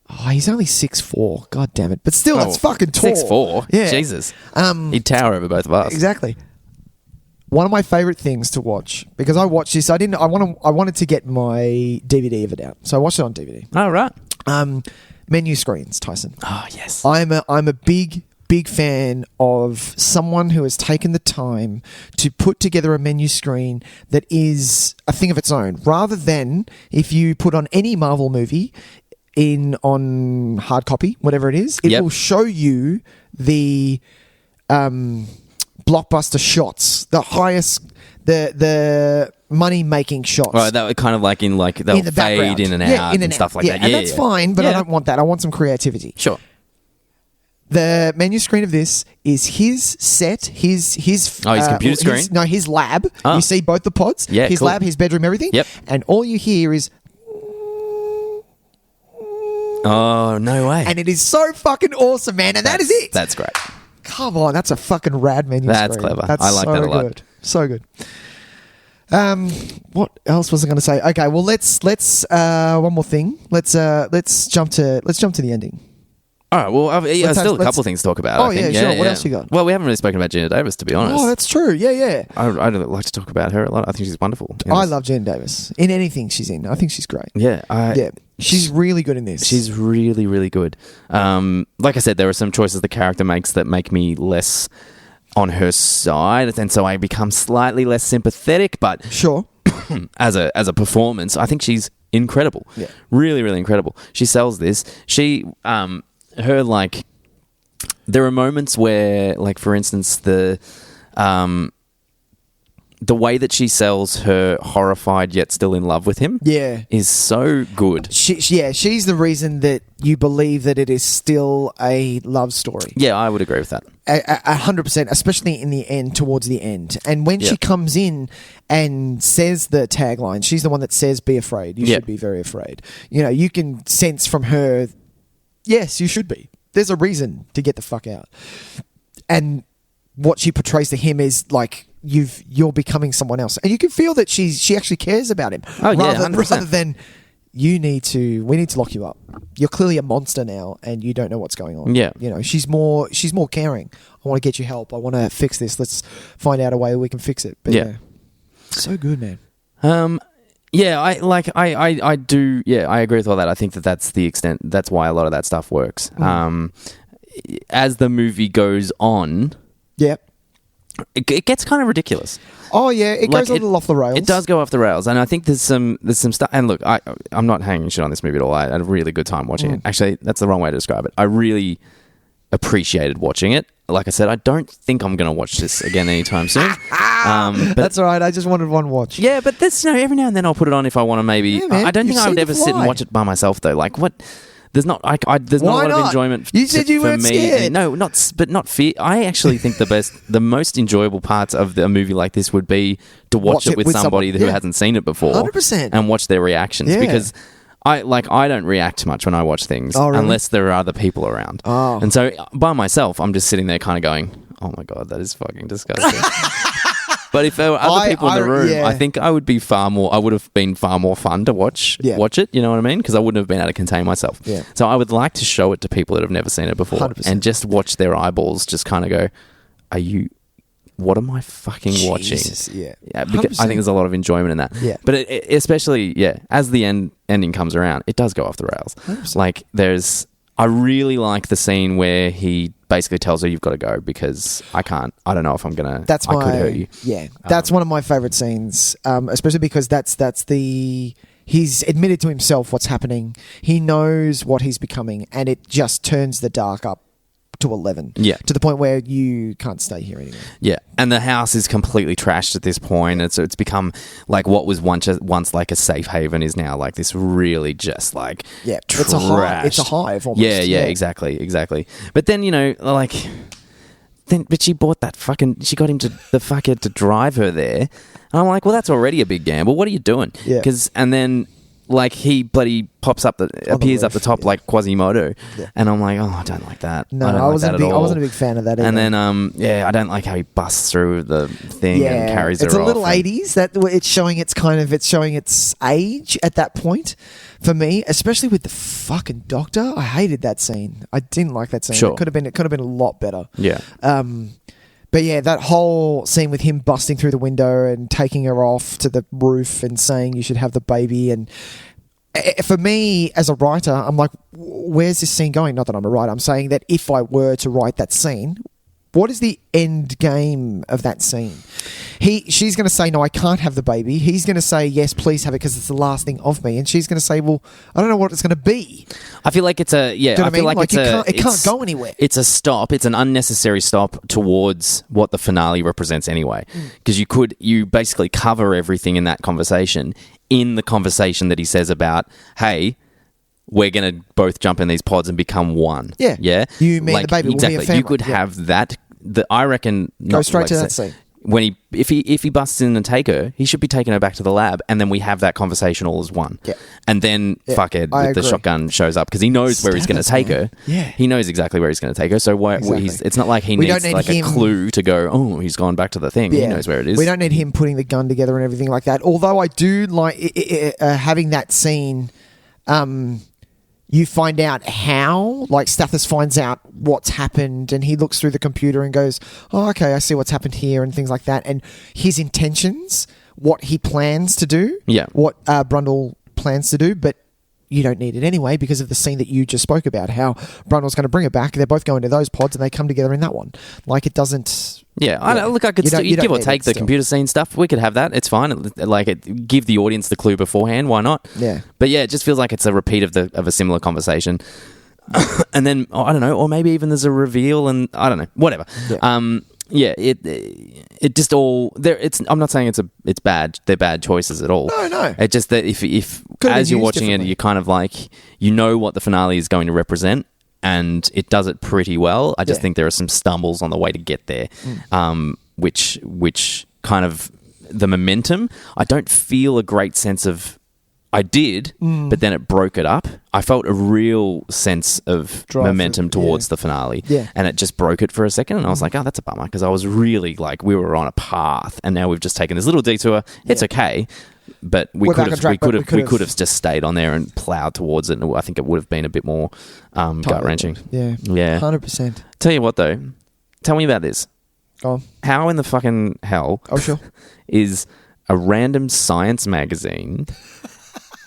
Oh, he's only 6'4". God damn it! But still, it's fucking tall. 6'4". Yeah, Jesus. He'd tower over both of us. Exactly. One of my favorite things to watch because I watched this. I wanted to get my DVD of it out, so I watched it on DVD. Oh right. Menu screens, Tyson. Oh yes. I'm a big fan of someone who has taken the time to put together a menu screen that is a thing of its own, rather than if you put on any Marvel movie on hard copy, whatever it is, it will show you the blockbuster shots, the highest, the money making shots. Right, that would kind of like they'll in the fade background. in and Yeah, out in and stuff like that. And that's fine, but I Yeah. don't want that. I want some creativity. Sure. The menu screen of this is his set, his computer screen? his lab. Oh. You see both the pods. Yeah, his cool. lab, his bedroom, everything. Yep. And all you hear is, Oh no way. and it is so fucking awesome, man. And that is it. That's great. Come on, that's a fucking rad menu That's screen. clever. That's I like so that a lot. Good. So good. What else was I going to say? Okay, well let's one more thing. Let's jump to the ending. All right. Well, Let's still have- a couple of things to talk about. Oh, I think. yeah, sure. What else you got? Well, we haven't really spoken about Gina Davis, to be honest. Oh, that's true. Yeah. I'd like to talk about her a lot. I think she's wonderful. I love Jen Davis in anything she's in. I think she's great. Yeah. Yeah, she's really good in this. She's really, really good. Like I said, there are some choices the character makes that make me less on her side, and so I become slightly less sympathetic. But sure, as a performance, I think she's incredible. Yeah. Really, really incredible. She sells this. There are moments where, like, for instance, the way that she sells her horrified yet still in love with him is so good. She's the reason that you believe that it is still a love story. Yeah, I would agree with that. 100%, especially in the end, towards the end. And when she comes in and says the tagline, she's the one that says, "Be afraid. You should be very afraid." You know, you can sense from her, yes, you should be. There's a reason to get the fuck out. And what she portrays to him is like you're becoming someone else, and you can feel that she actually cares about him. Oh yeah, 100%. Rather than we need to lock you up. You're clearly a monster now, and you don't know what's going on. Yeah, you know, she's more caring. I want to get you help. I want to fix this. Let's find out a way we can fix it. But So good, man. Yeah, I do. Yeah, I agree with all that. I think that's the extent. That's why a lot of that stuff works. As the movie goes on, it gets kind of ridiculous. Oh yeah, it goes a little off the rails. It does go off the rails, and I think there's some stuff. And look, I'm not hanging shit on this movie at all. I had a really good time watching it. Actually, that's the wrong way to describe it. I really appreciated watching it. Like I said, I don't think I'm going to watch this again anytime soon. But that's all right. I just wanted one watch. Yeah, but this, every now and then I'll put it on if I want to. Maybe man, I don't think I would ever sit and watch it by myself though. Like what? There's not. There's not a lot of enjoyment. You said you weren't scared. No, not fear. I actually think the most enjoyable parts of a movie like this would be to watch it with somebody who hasn't seen it before, 100%, and watch their reactions because. I don't react much when I watch things unless there are other people around. Oh. And so by myself, I'm just sitting there kind of going, oh my God, that is fucking disgusting. But if there were other people in the room, I think I would have been far more fun to watch it, you know what I mean? Because I wouldn't have been able to contain myself. Yeah. So I would like to show it to people that have never seen it before 100%. And just watch their eyeballs just kind of go, what am I fucking watching? Yeah. Because I think there's a lot of enjoyment in that. Yeah. But especially, as the ending comes around, it does go off the rails. 100%. Like, I really like the scene where he basically tells her, you've got to go because I don't know if I'm going to, I could hurt you. Yeah. That's one of my favourite scenes, especially because he's admitted to himself what's happening. He knows what he's becoming, and it just turns the dark up to 11. Yeah. To the point where you can't stay here anymore. Yeah. And the house is completely trashed at this point. And so it's become like what was once like a safe haven is now like this really just like trash. It's a hive almost. Yeah, exactly. But then, but she bought she got him to the fucker to drive her there. And I'm like, well, that's already a big gamble. What are you doing? Yeah. And then like he bloody appears up the top like Quasimodo, and I'm like, oh, I don't like that. No, I wasn't a big fan of that either. And then I don't like how he busts through the thing and carries her off. It's a little 80s. That it's showing its age at that point for me, especially with the fucking doctor. I hated that scene. I didn't like that scene. Sure. It could have been a lot better. Yeah. But yeah, that whole scene with him busting through the window and taking her off to the roof and saying you should have the baby, and for me as a writer, I'm like, where's this scene going? Not that I'm a writer. I'm saying that if I were to write that scene, what is the end game of that scene? She's going to say, no, I can't have the baby. He's going to say, yes, please have it because it's the last thing of me. And she's going to say, well, I don't know what it's going to be. I feel like it's a, Do you know what I mean? It can't go anywhere. It's a stop. It's an unnecessary stop towards what the finale represents anyway. Because you basically cover everything in that conversation in the conversation that he says about, hey, we're going to both jump in these pods and become one. Yeah. Yeah? You mean the baby will be a family. You could have that. I reckon... Go straight to that scene. When if he busts in and take her, he should be taking her back to the lab, and then we have that conversation all as one. Yeah. And then the shotgun shows up because he knows where he's going to take her. Yeah. He knows exactly where he's going to take her. So it's not like he needs like a clue to go, oh, he's gone back to the thing. Yeah. He knows where it is. We don't need him putting the gun together and everything like that. Although I do like having that scene. You find out how, like Stathis finds out what's happened, and he looks through the computer and goes, oh, okay, I see what's happened here and things like that. And his intentions, what he plans to do, what Brundle plans to do, but you don't need it anyway because of the scene that you just spoke about, how Brundle's going to bring it back. They're both going to those pods and they come together in that one. Like it doesn't... Yeah, I could still give or take the computer scene stuff. We could have that. It's fine. Give the audience the clue beforehand. Why not? Yeah. But yeah, it just feels like it's a repeat of a similar conversation. And then I don't know, or maybe even there's a reveal, and I don't know, whatever. Yeah. It just all there. I'm not saying it's bad. They're bad choices at all. No. It's just that if as you're watching it, you kind of like what the finale is going to represent. And it does it pretty well. I just think there are some stumbles on the way to get there, which kind of the momentum. I don't feel a great sense of. I did, but then it broke it up. I felt a real sense of momentum towards the finale, and it just broke it for a second. And I was like, "Oh, that's a bummer," because I was really like, we were on a path, and now we've just taken this little detour. It's okay. But we could have just stayed on there and ploughed towards it, and I think it would have been a bit more gut wrenching. Yeah, 100%. Tell you what, though, tell me about this. Go on. How in the fucking hell? Oh, sure. Is a random science magazine.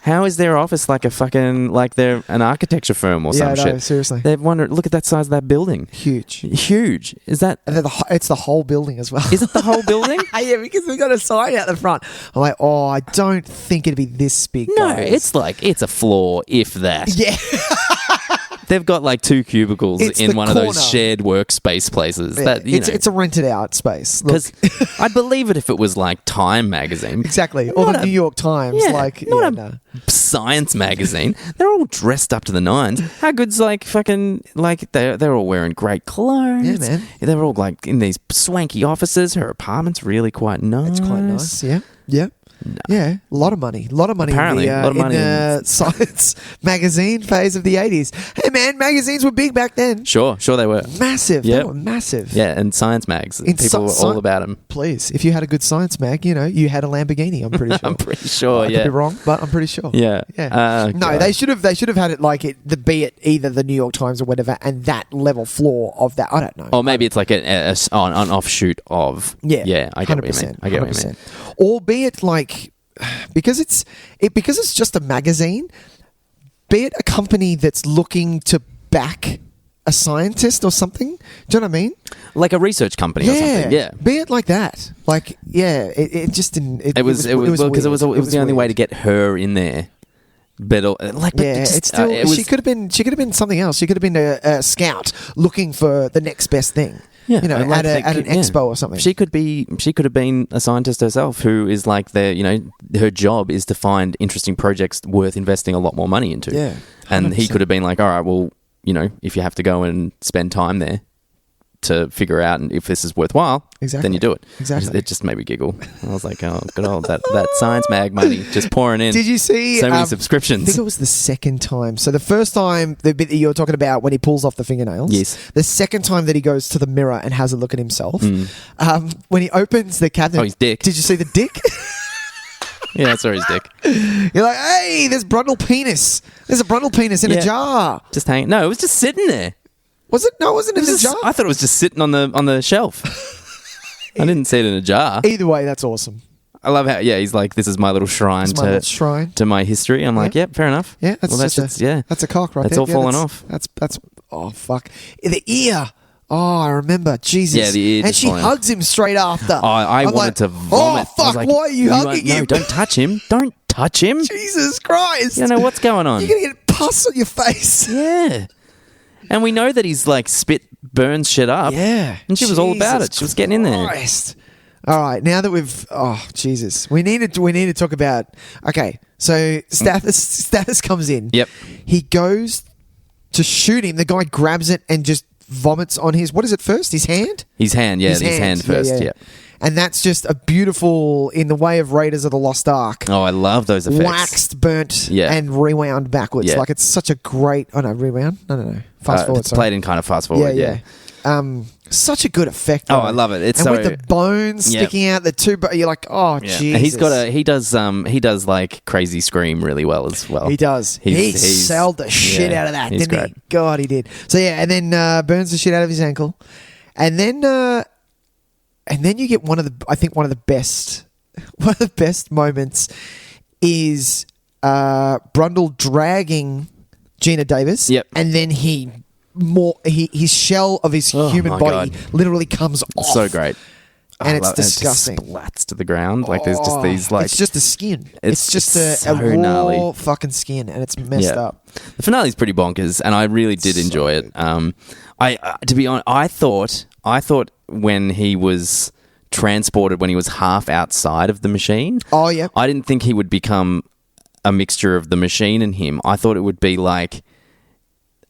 How is their office like a fucking, like they're an architecture firm or some shit? Seriously. They've wondered, look at that size of that building. Huge. Is that... And then it's the whole building as well. Is it the whole building? Yeah, because they've got a sign out the front. I'm like, I don't think it'd be this big, No, guys. it's like, it's a floor, if that. Yeah. They've got like 2 cubicles It's in the one of those corner. shared workspace places. Yeah, That, it's a rented out space. Because I'd believe it if it was like Time magazine. Exactly. Or the New York Times. Not a science magazine. They're all dressed up to the nines. How good's like fucking, like they're all wearing great clothes. Yeah, man. They're all like in these swanky offices. Her apartment's really quite nice. It's quite nice. Yeah. Yeah. No. Yeah, a lot of money. Apparently, in a lot of money in the science magazine phase of the 80s. Hey, man, magazines were big back then. Sure they were. Massive. Yep. They were massive. Yeah, and science mags. People were all about them. Please, if you had a good science mag, you had a Lamborghini, I'm pretty sure. I'm pretty sure, I could be wrong, but I'm pretty sure. Yeah. No, God. they should have had it like be it either the New York Times or whatever, and that level floor of that. I don't know. Or maybe it's like an offshoot of. Yeah, I get what you mean. I get what you mean. Or be it like, because it's just a magazine, be it a company that's looking to back a scientist or something. Do you know what I mean? Like a research company or something. Yeah. Be it like that. Like, it just didn't. It was the only way to get her in there. But it's still. She could have been something else. She could have been a scout looking for the next best thing. Yeah, at an expo or something. She could have been a scientist herself who is like her job is to find interesting projects worth investing a lot more money into. Yeah, 100%. And he could have been like, all right, well, if you have to go and spend time there to figure out if this is worthwhile, then you do it. Exactly. It just made me giggle. I was like, oh, good old that science mag money just pouring in. Did you see so many subscriptions? I think it was the second time. So the first time, the bit that you were talking about when he pulls off the fingernails. Yes. The second time that he goes to the mirror and has a look at himself. When he opens the cabinet. Oh, his dick. Did you see the dick? Yeah, I saw his dick. You're like, hey, there's Brundle penis. There's a Brundle penis in a jar. Just hanging. No, it was just sitting there. Was it? No, it wasn't in a jar. I thought it was just sitting on the shelf. I didn't see it in a jar. Either way, that's awesome. I love how he's like, this is my little shrine to my history. I'm like, fair enough. Yeah, that's a cock right there. It's all falling off. That's oh fuck. The ear. Oh, I remember. Jesus. Yeah, the ear. And she hugs him straight after. I wanted to vomit. Oh fuck! Why are you hugging him? No, don't touch him. Don't touch him. Jesus Christ! You don't know what's going on. You're gonna get pus on your face. Yeah. And we know that he's like spit burns shit up. Yeah. And she was all about it. She was getting in there. Christ. All right, now that we've Jesus. We need to talk about so Stathis comes in. Yep. He goes to shoot him. The guy grabs it and just vomits on his, what is it first? His hand? His hand, yeah. His hand first, yeah. And that's just a beautiful, in the way of Raiders of the Lost Ark. Oh, I love those effects. Waxed, burnt, and rewound backwards. Yeah. Like, it's such a great... Oh, no, rewound? No. Fast forward, It's played in kind of fast forward, yeah. Such a good effect. Though. Oh, I love it. It's with the bones sticking out, the two... You're like, oh, Jesus. He does like Crazy Scream really well as well. He does. He sold the shit out of that, didn't he? God, he did. So, yeah, and then burns the shit out of his ankle. And then you get one of the best moments is Brundle dragging Gina Davis. Yep. And then his shell of his human body literally comes off. So great. And it's disgusting. It just splats to the ground. Like there's just these like... It's just the skin. It's just a raw gnarly fucking skin, and it's messed up. The finale's pretty bonkers, and I really did enjoy it. To be honest, I thought when he was transported, when he was half outside of the machine... Oh, yeah. I didn't think he would become a mixture of the machine and him. I thought it would be like...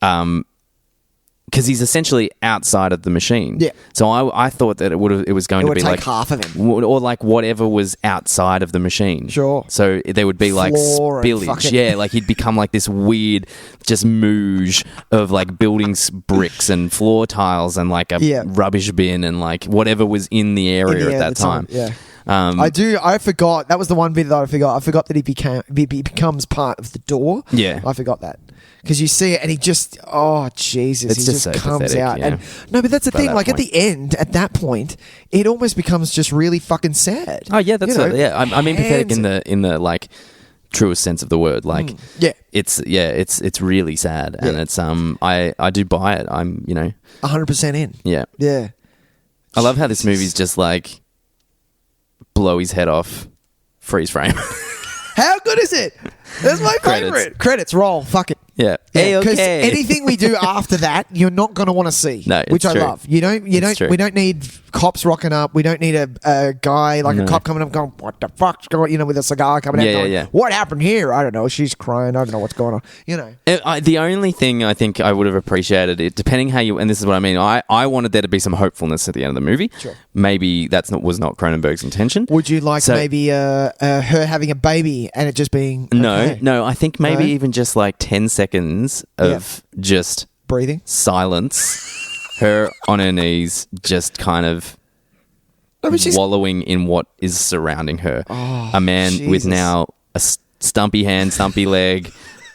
because he's essentially outside of the machine. Yeah. So I thought that it was going to be like half of him, or like whatever was outside of the machine. Sure. So there would be like spillage. Yeah, like he'd become like this weird, just mooge of like buildings, bricks and floor tiles and like a rubbish bin and like whatever was in the area at that time. Yeah. I forgot. That was the one bit that I forgot. I forgot that he becomes part of the door. Yeah. I forgot that. Because you see it and he just, oh, Jesus, It's he just just so comes pathetic, out. yeah. And no, but that's the By thing. that Like at point. the end, at that point, it almost becomes just really fucking sad. Oh yeah, that's I mean pathetic hands in the like truest sense of the word. Like Yeah. it's really sad, and Yeah. it's I do buy it. I'm 100% in. yeah. Yeah. I love how this movie's just like blow his head off, freeze frame. How good is it? That's my Credits. favorite. Credits roll. Fuck it. yeah. Because A-okay. anything we do after that, you're not going to want to see. No, which it's I true. love. You don't. It's true. We don't need cops rocking up. We don't need a guy like a cop coming up going, "What the fuck's going?" With a cigar coming out. Yeah, going, yeah. What happened here? I don't know. She's crying. I don't know what's going on. The only thing I think I would have appreciated it, depending how you, and this is what I mean, I wanted there to be some hopefulness at the end of the movie. Sure. Maybe was not Cronenberg's intention. Would you like So- maybe her having a baby and it just being okay? No, I think maybe No? even just like 10 seconds of just breathing? silence, her on her knees, just kind of No, but she's wallowing in what is surrounding her. A man with Jesus. now a stumpy hand, stumpy leg,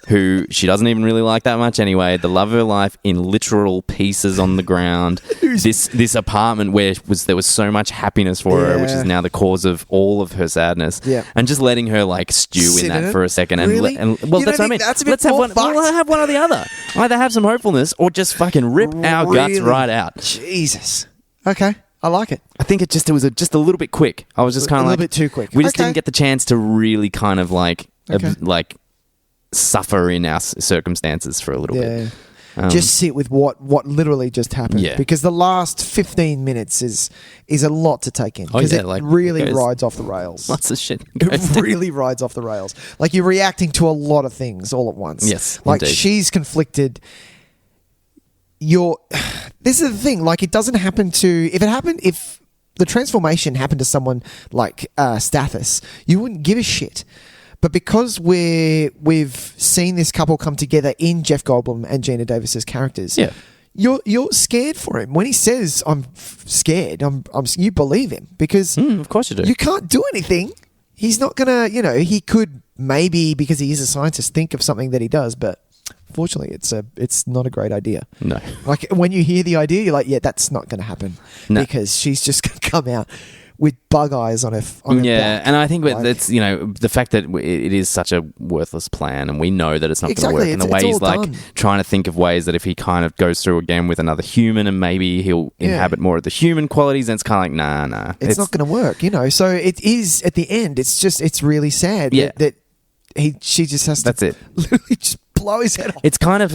who she doesn't even really like that much anyway. The love of her life in literal pieces on the ground. This apartment where there was so much happiness for her, which Yeah. is now the cause of all of her sadness. Yeah. And just letting her like stew Sit in in that it? for a second. Really? And You well, don't that's what I think mean. that's a bit Let's have more one. fucked? We'll have one or the other. Either have some hopefulness or just fucking rip our guts Really? right out. Jesus. Okay, I like it. I think it was just a little bit quick. I was just kind of A like little bit too quick. We just Okay. didn't get the chance to really kind of like Okay. like suffer in our circumstances for a little Yeah. bit. Just sit with what literally just happened. Yeah. Because the last 15 minutes is a lot to take in. Oh, Because yeah, it like, really it goes- rides off the rails. Lots of shit. It really rides off the rails. Like you're reacting to a lot of things all at once. Yes, Like indeed. she's conflicted. This is the thing. Like it doesn't happen to. If the transformation happened to someone like Stathis, you wouldn't give a shit. But because we've seen this couple come together in Jeff Goldblum and Gina Davis's characters, Yeah. you're scared for him when he says, "I'm scared." You believe him because Of course you do. you can't do anything. He's not gonna. He could maybe because he is a scientist think of something that he does, but fortunately, it's not a great idea. No. Like when you hear the idea, you're like, yeah, that's not going to happen No. because she's just going to come out with bug eyes on her. Yeah, back. and I think Like- that's the fact that it is such a worthless plan, and we know that it's not Exactly, going to work. And the it's way he's all like done. trying to think of ways that if he kind of goes through again with another human, and maybe he'll Yeah. inhabit more of the human qualities, and it's kind of like nah. It's not going to work, So it is at the end. It's really sad. Yeah. that she just has to. That's it. Literally just blow his head off. It's kind of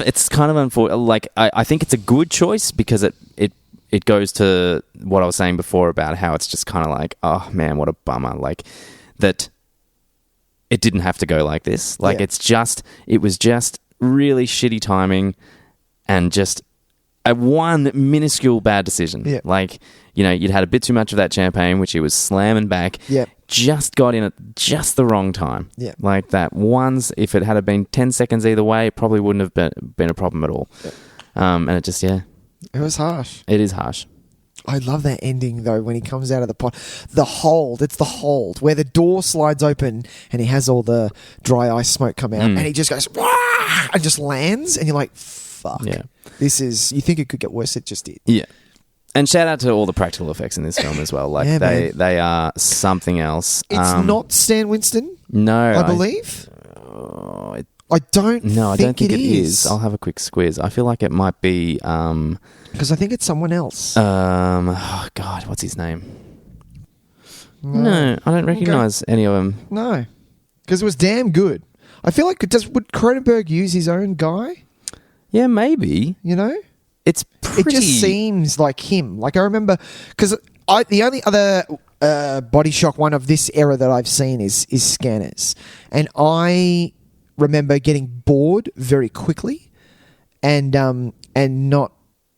unfortunate. Like I think it's a good choice because it goes to what I was saying before about how it's just kind of like, oh man, what a bummer. Like that it didn't have to go like this. Like Yeah. it was just really shitty timing and just a one minuscule bad decision. Yeah. Like, you'd had a bit too much of that champagne, which he was slamming back. Yeah. Just got in at just the wrong time. Yeah. Like that once, if it had been 10 seconds either way, it probably wouldn't have been a problem at all. And it just, It was harsh. it is harsh. I love that ending though when he comes out of the pot. It's the hold where the door slides open and he has all the dry ice smoke come out and he just goes wah! And just lands and you're like, fuck. Yeah. This is. You think it could get worse? It just did. Yeah. And shout out to all the practical effects in this film as well. Like Yeah, they are something else. It's not Stan Winston, No, I believe. I I don't. don't think it is. is. I'll have a quick squiz. I feel like it might be. Because I think it's someone else. Oh God, what's his name? No, I don't recognize any of them. No, because it was damn good. I feel like would Cronenberg use his own guy? Yeah, maybe. It's pretty. It just seems like him. Like I remember, because the only other body shock one of this era that I've seen is Scanners, and I remember getting bored very quickly, and not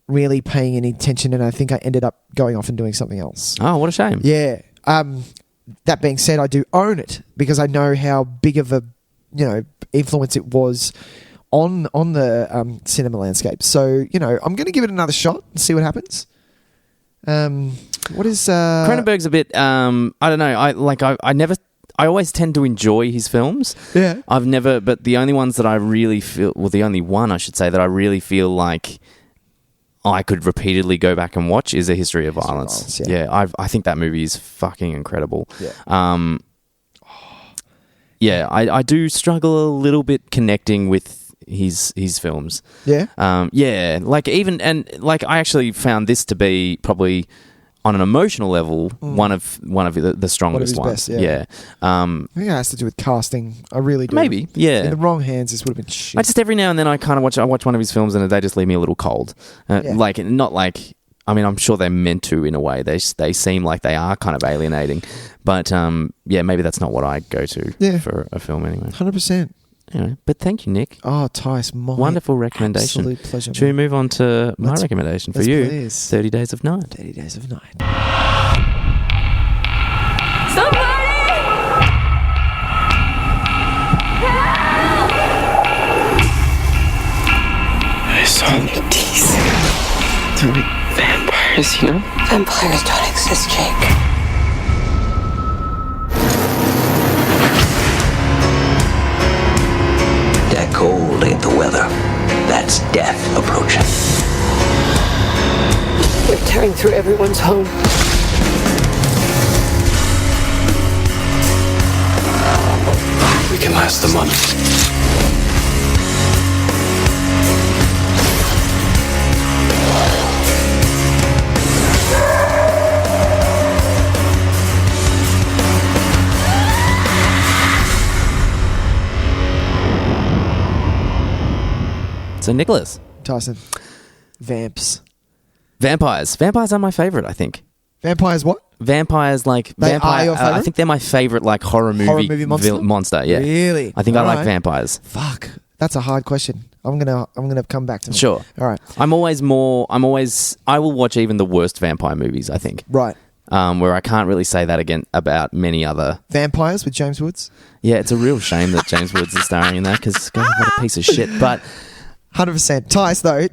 really paying any attention, and I think I ended up going off and doing something else. Oh, what a shame. Yeah. That being said, I do own it because I know how big of a influence it was on the cinema landscape. So I'm going to give it another shot and see what happens. What is Cronenberg's a bit. I don't know. I I always tend to enjoy his films. Yeah. But the only ones that I really feel, well, the only one I should say that I really feel like I could repeatedly go back and watch is A History of Violence. I think that movie is fucking incredible. Yeah. I do struggle a little bit connecting with his films. Yeah. I actually found this to be probably on an emotional level one of the strongest ones. Best, yeah. I think it has to do with casting. I really do. Maybe, yeah. In the wrong hands, this would have been shit. I just every now and then I kind of watch one of his films and they just leave me a little cold. I'm sure they're meant to in a way. They seem like they are kind of alienating, but maybe that's not what I go to for a film anyway. 100%. Anyway, but thank you, Nick. Oh, Tys, my wonderful recommendation. Absolute pleasure. Should we move on to my recommendation for you? Please. 30 Days of Night. 30 Days of Night. Somebody! Help! I saw the teeth. There were vampires here. Vampires don't exist, Jake. That cold ain't the weather. That's death approaching. We're tearing through everyone's home. We can last a month. So, Nicholas. Tyson. Vampires. Vampires are my favourite, I think. Vampires what? Vampires, are your favourite? I think they're my favourite, horror movie monster. Yeah. Really? I think I like vampires. Fuck. That's a hard question. I'm gonna come back to me. Sure. All right. I will watch even the worst vampire movies, I think. Right. Where I can't really say that again about many other... Vampires with James Woods? Yeah, it's a real shame that James Woods is starring in that because, God, what a piece of shit. But... 100%. Tys, though,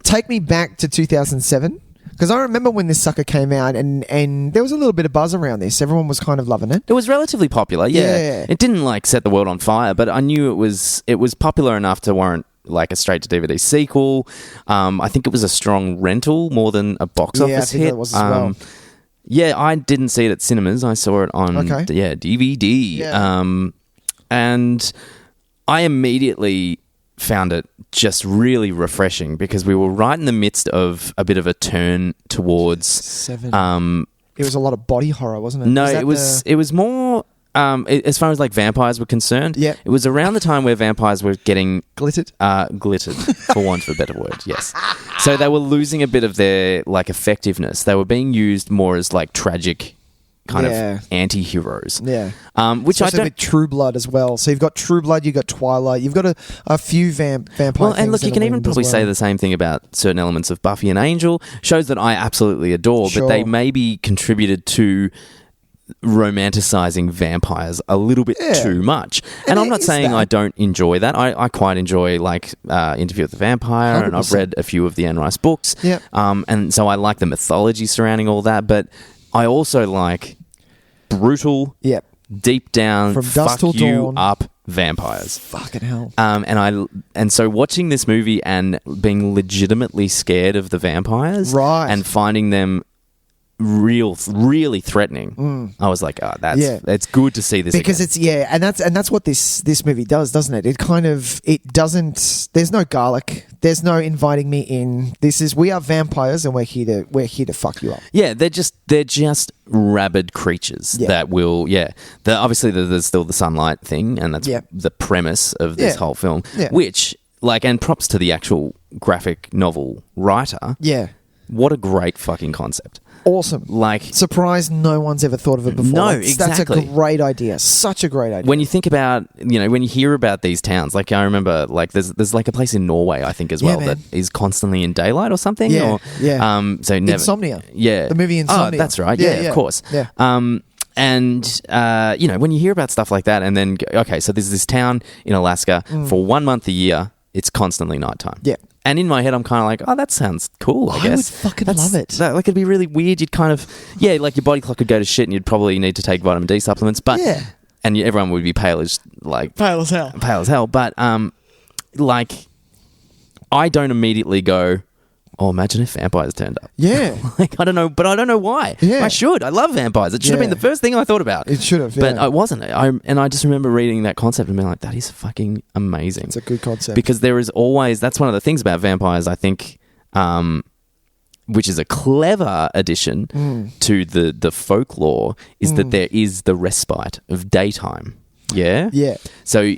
take me back to 2007. Because I remember when this sucker came out and there was a little bit of buzz around this. Everyone was kind of loving it. It was relatively popular, yeah. It didn't, set the world on fire, but I knew it was popular enough to warrant, a straight-to-DVD sequel. I think it was a strong rental more than a box office hit. Yeah, I think hit. that was as well. Yeah, I didn't see it at cinemas. I saw it on DVD. Yeah. And I immediately found it just really refreshing because we were right in the midst of a bit of a turn towards... Seven. It was a lot of body horror, wasn't it? No, it was more... as far as vampires were concerned, it was around the time where vampires were getting... Glittered, for want of a better word, yes. So they were losing a bit of their effectiveness. They were being used more as tragic kind of anti-heroes. Yeah. Which especially with True Blood as well. So you've got True Blood, you've got Twilight, you've got a few vampire Well, and things look, you can even probably say the same thing about certain elements of Buffy and Angel, shows that I absolutely adore, but they maybe contributed to romanticizing vampires a little bit too much. And I'm not saying I don't enjoy that. I quite enjoy Interview with the Vampire 100%. And I've read a few of the Anne Rice books. Yeah. And so I like the mythology surrounding all that, but I also like brutal, deep down, from dusk till dawn up vampires. Fucking hell. And so watching this movie and being legitimately scared of the vampires, right, and finding them really threatening. I was like, it's good to see this because again. it's and that's what this movie does, doesn't it? It doesn't. There's no garlic. There's no inviting me in. We are vampires and we're here to fuck you up. Yeah, they're just rabid creatures that will. Yeah, obviously there's still the sunlight thing, and that's the premise of this whole film. Yeah. Which and props to the actual graphic novel writer. Yeah, what a great fucking concept. Awesome. Surprised no one's ever thought of it before. No, exactly. That's a great idea. Such a great idea. When you think about, when you hear about these towns, I remember, there's a place in Norway, I think, as well, that is constantly in daylight or something. Yeah, so never... Insomnia. Yeah. The movie Insomnia. Oh, that's right. Yeah, of course. Yeah. And, when you hear about stuff like that and then, so there's this town in Alaska for 1 month a year, it's constantly nighttime. Yeah. And in my head, I'm kind of like, oh, that sounds cool, I guess. I would fucking love it. It'd be really weird. You'd kind of, your body clock would go to shit and you'd probably need to take vitamin D supplements. But and everyone would be pale as hell. But like, I don't immediately go, oh, imagine if vampires turned up. Yeah. Like, I don't know, but I don't know why. Yeah. I should. I love vampires. It should have been the first thing I thought about. It should have, But it wasn't. I just remember reading that concept and being like, that is fucking amazing. It's a good concept. Because there is always, that's one of the things about vampires, I think, which is a clever addition to the folklore, is that there is the respite of daytime. Yeah? Yeah. So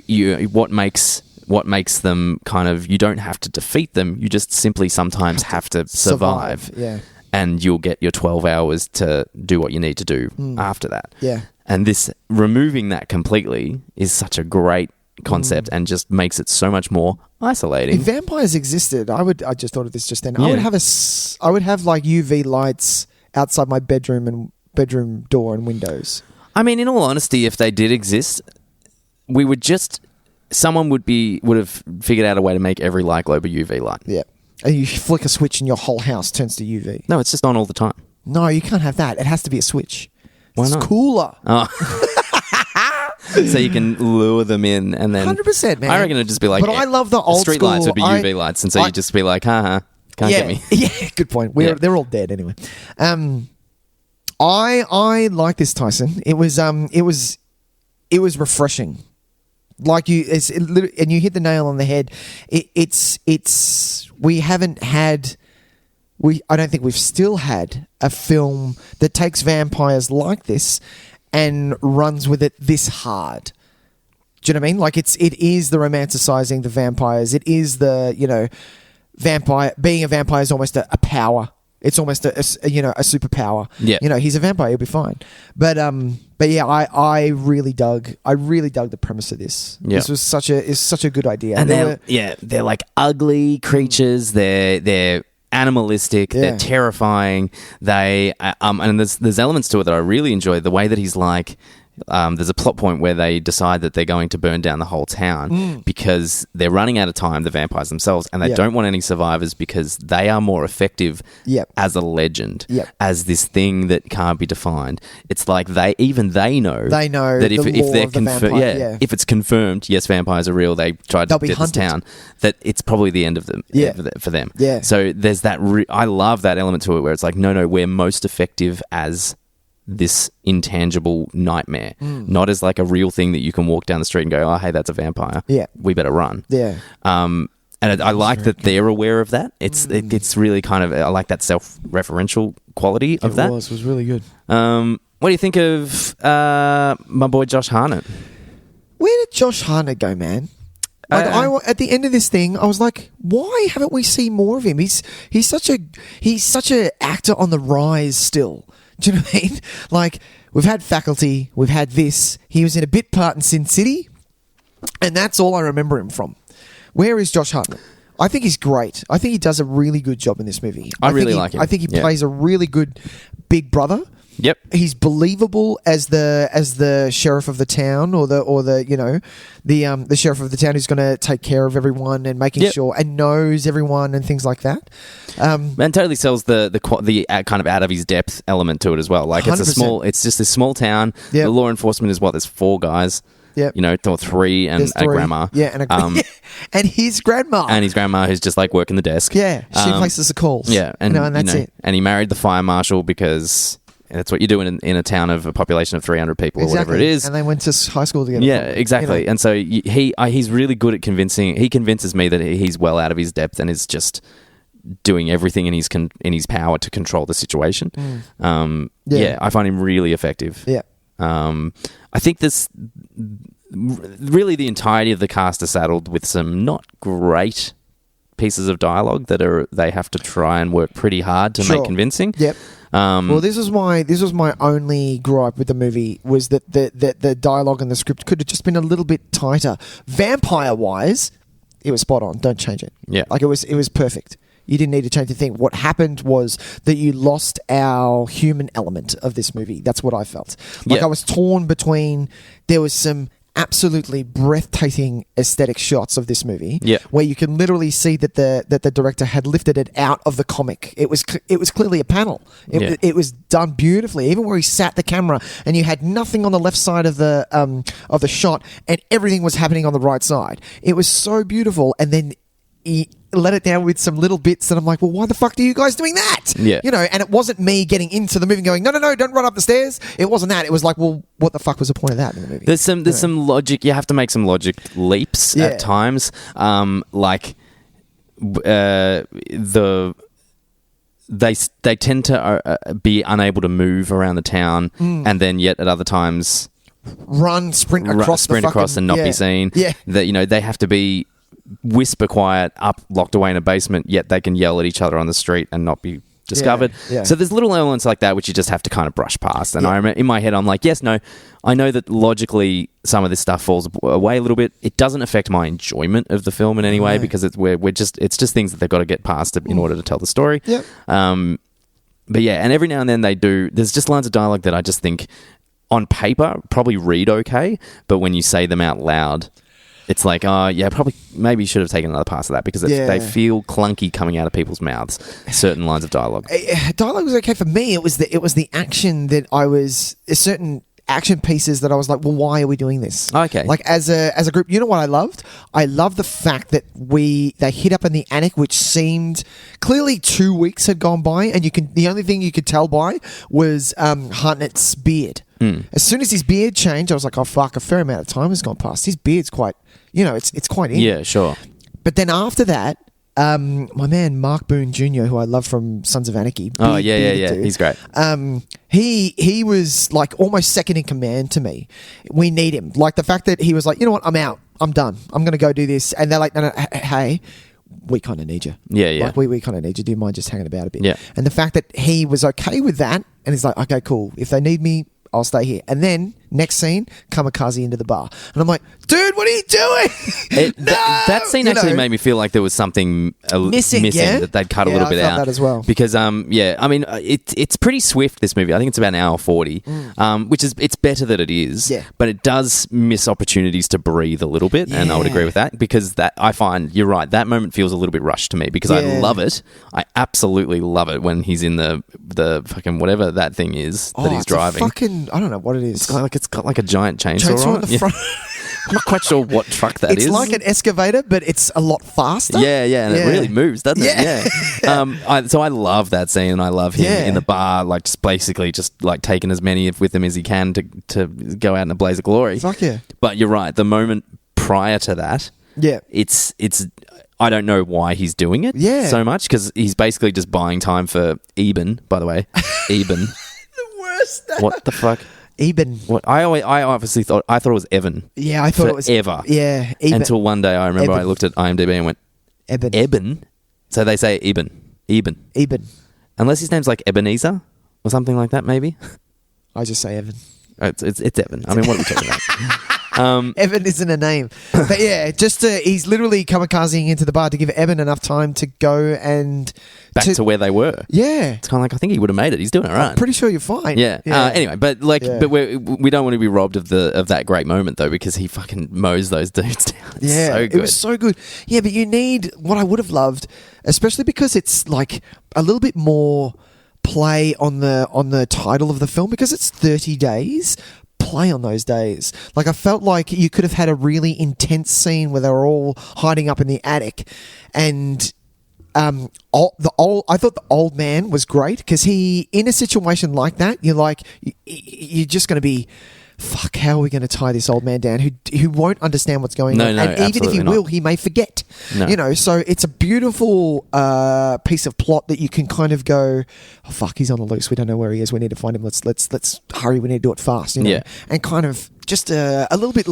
what makes them kind of, you don't have to defeat them, you just simply sometimes have to survive. Yeah. And you'll get your 12 hours to do what you need to do after that. Yeah. And this, removing that completely is such a great concept and just makes it so much more isolating. If vampires existed, I just thought of this just then. Yeah. I would have like UV lights outside my bedroom and bedroom door and windows. I mean, in all honesty, if they did exist, someone would have figured out a way to make every light globe a UV light. Yeah. And you flick a switch and your whole house turns to UV. No, it's just on all the time. No, you can't have that. It has to be a switch. Why not? It's cooler. Oh. So you can lure them in and then... 100%, man. I reckon it'd just be like... But I love the old street school... lights would be UV lights, and so you'd just be like, can't get me. Yeah, good point. They're all dead anyway. I like this, Tyson. It was refreshing. Like and you hit the nail on the head. I don't think we've still had a film that takes vampires like this and runs with it this hard. Do you know what I mean? Like it is the romanticizing the vampires. It is the, being a vampire is almost a power. It's almost a superpower. Yeah. He's a vampire, he'll be fine. But yeah, I really dug the premise of this. Yeah. This was such a good idea. And they're like ugly creatures. They're animalistic. Yeah. They're terrifying. They and there's elements to it that I really enjoy. The way that he's like. There's a plot point where they decide that they're going to burn down the whole town because they're running out of time, the vampires themselves, and they don't want any survivors because they are more effective as a legend, as this thing that can't be defined. It's like they know that if it's confirmed, yes, vampires are real, they tried to get this town, that it's probably the end of them for them. Yeah. So there's that. I love that element to it where it's like, no, we're most effective as this intangible nightmare, not as like a real thing that you can walk down the street and go, oh, hey, that's a vampire. Yeah. We better run. Yeah. And I like that they're aware of that. It's really kind of, I like that self-referential quality of that. It was really good. What do you think of my boy Josh Hartnett? Where did Josh Hartnett go, man? Like at the end of this thing, I was like, why haven't we seen more of him? He's such a actor on the rise still. Do you know what I mean? Like, we've had Faculty, we've had this. He was in a bit part in Sin City, and that's all I remember him from. Where is Josh Hartnett? I think he's great. I think he does a really good job in this movie. I really like him. I think he plays a really good big brother. Yep. He's believable as the sheriff of the town or the sheriff of the town who's going to take care of everyone and making sure and knows everyone and things like that. And totally sells the kind of out of his depth element to it as well. Like 100%. It's just this small town. Yep. The law enforcement is there's 4 guys. Yep. Or 3 and a grandma. Yeah, and his grandma. And his grandma who's just like working the desk. Yeah, she places the calls. Yeah, and that's it. And he married the fire marshal because that's what you do in a town of a population of 300 people or whatever it is. And they went to high school together. Yeah, exactly. And so he's really good at convincing. He convinces me that he's well out of his depth and is just doing everything in his power to control the situation. I find him really effective. Yeah. I think really the entirety of the cast are saddled with some not great pieces of dialogue that they have to try and work pretty hard to make convincing. Yep. Well, this was my only gripe with the movie, was that the dialogue and the script could have just been a little bit tighter. Vampire wise, it was spot on. Don't change it. Yeah. Like it was perfect. You didn't need to change the thing. What happened was that you lost our human element of this movie. That's what I felt. Like I was torn between, there was some absolutely breathtaking aesthetic shots of this movie. Yeah. Where you can literally see that the director had lifted it out of the comic. It was clearly a panel. It was done beautifully. Even where he sat the camera and you had nothing on the left side of the shot and everything was happening on the right side. It was so beautiful. And then he let it down with some little bits that I'm like, well, why the fuck are you guys doing that? Yeah. You know, and it wasn't me getting into the movie and going, no, don't run up the stairs. It wasn't that. It was like, well, what the fuck was the point of that in the movie? There's some logic. You have to make some logic leaps at times. They tend to be unable to move around the town, and then yet at other times sprint across and not be seen. Yeah. That they have to be whisper quiet, up, locked away in a basement, yet they can yell at each other on the street and not be discovered. Yeah. So there's little elements like that which you just have to kind of brush past. And I remember in my head, I'm like, yes, no, I know that logically some of this stuff falls away a little bit. It doesn't affect my enjoyment of the film in any way because it's just things that they've got to get past in order to tell the story. Yep. But yeah, and every now and then there's just lines of dialogue that I just think on paper probably read okay, but when you say them out loud, it's like, maybe you should have taken another pass of that because they feel clunky coming out of people's mouths. Certain lines of dialogue. Dialogue was okay for me. It was the action that certain action pieces that I was like, well, why are we doing this? Okay. Like as a group, you know what I loved? I loved the fact that they hit up in the attic, which seemed clearly 2 weeks had gone by, and the only thing you could tell by was Hartnett's beard. As soon as his beard changed, I was like, oh fuck, a fair amount of time has gone past. His beard's quite, it's quite in. Yeah, sure. But then after that, my man Mark Boone Jr., who I love from Sons of Anarchy. Yeah, he's great. He was like almost second in command to me. We need him. Like the fact that he was like, you know what, I'm out. I'm done. I'm going to go do this. And they're like, no, hey, we kind of need you. Yeah. Like we kind of need you. Do you mind just hanging about a bit? Yeah. And the fact that he was okay with that, and he's like, okay, cool. If they need me, I'll stay here. And then next scene, kamikaze into the bar, and I'm like, dude, what are you doing? That scene actually made me feel like there was something missing that they'd cut a little bit I felt out that as well. because I mean it's pretty swift, this movie. I think it's about an hour 40, which is it's better that it is, but it does miss opportunities to breathe a little bit, and I would agree with that because that I find you're right, that moment feels a little bit rushed to me because I love it. I absolutely love it when he's in the fucking whatever that thing is that he's driving. I don't know what it is. It's got like a giant chainsaw on the front. I'm not quite sure what truck that is. It's like an excavator, but it's a lot faster. Yeah, and it really moves, doesn't it? Yeah. So I love that scene, and I love him in the bar, like just basically just like taking as many with him as he can to go out in a blaze of glory. Fuck yeah. But you're right. The moment prior to that, it's. I don't know why he's doing it so much because he's basically just buying time for Eben. By the way, Eben. The worst. What the fuck? Eben. What I obviously thought it was Evan. Yeah, I thought it was Ever. Yeah, Eben. Until one day I remember I looked at IMDb and went Eben. So they say Eben. Unless his name's like Ebenezer or something like that, maybe. I just say Evan. It's Evan. I mean, what are we talking about? Evan isn't a name, but yeah, just he's literally kamikazing into the bar to give Evan enough time to go and back to where they were. Yeah, it's kind of like I think he would have made it. He's doing it right. I'm pretty sure you're fine. Yeah. Anyway, but we don't want to be robbed of that great moment though because he fucking mows those dudes down. It's so good. It was so good. Yeah, but you need what I would have loved, especially because it's like a little bit more play on the title of the film because it's 30 days. Play on those days. Like I felt like you could have had a really intense scene where they were all hiding up in the attic, and I thought the old man was great because he, in a situation like that, you're like, you're just going to be, fuck, how are we going to tie this old man down who won't understand what's going on? And even if he will, he may forget. No. So it's a beautiful piece of plot that you can kind of go, oh fuck, he's on the loose. We don't know where he is. We need to find him. Let's hurry. We need to do it fast. And kind of just a little bit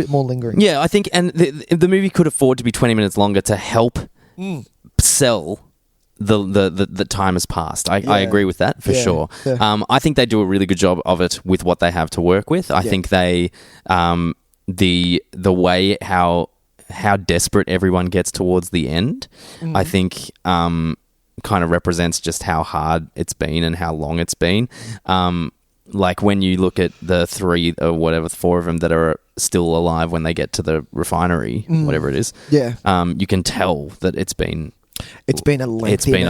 more lingering. Yeah, I think, and the movie could afford to be 20 minutes longer to help sell the time has passed. I agree with that for sure. Yeah. I think they do a really good job of it with what they have to work with. I think they the way how desperate everyone gets towards the end, I think kind of represents just how hard it's been and how long it's been. like when you look at the 3 or whatever, 4 of them that are still alive when they get to the refinery, whatever it is. Yeah. You can tell that it's been a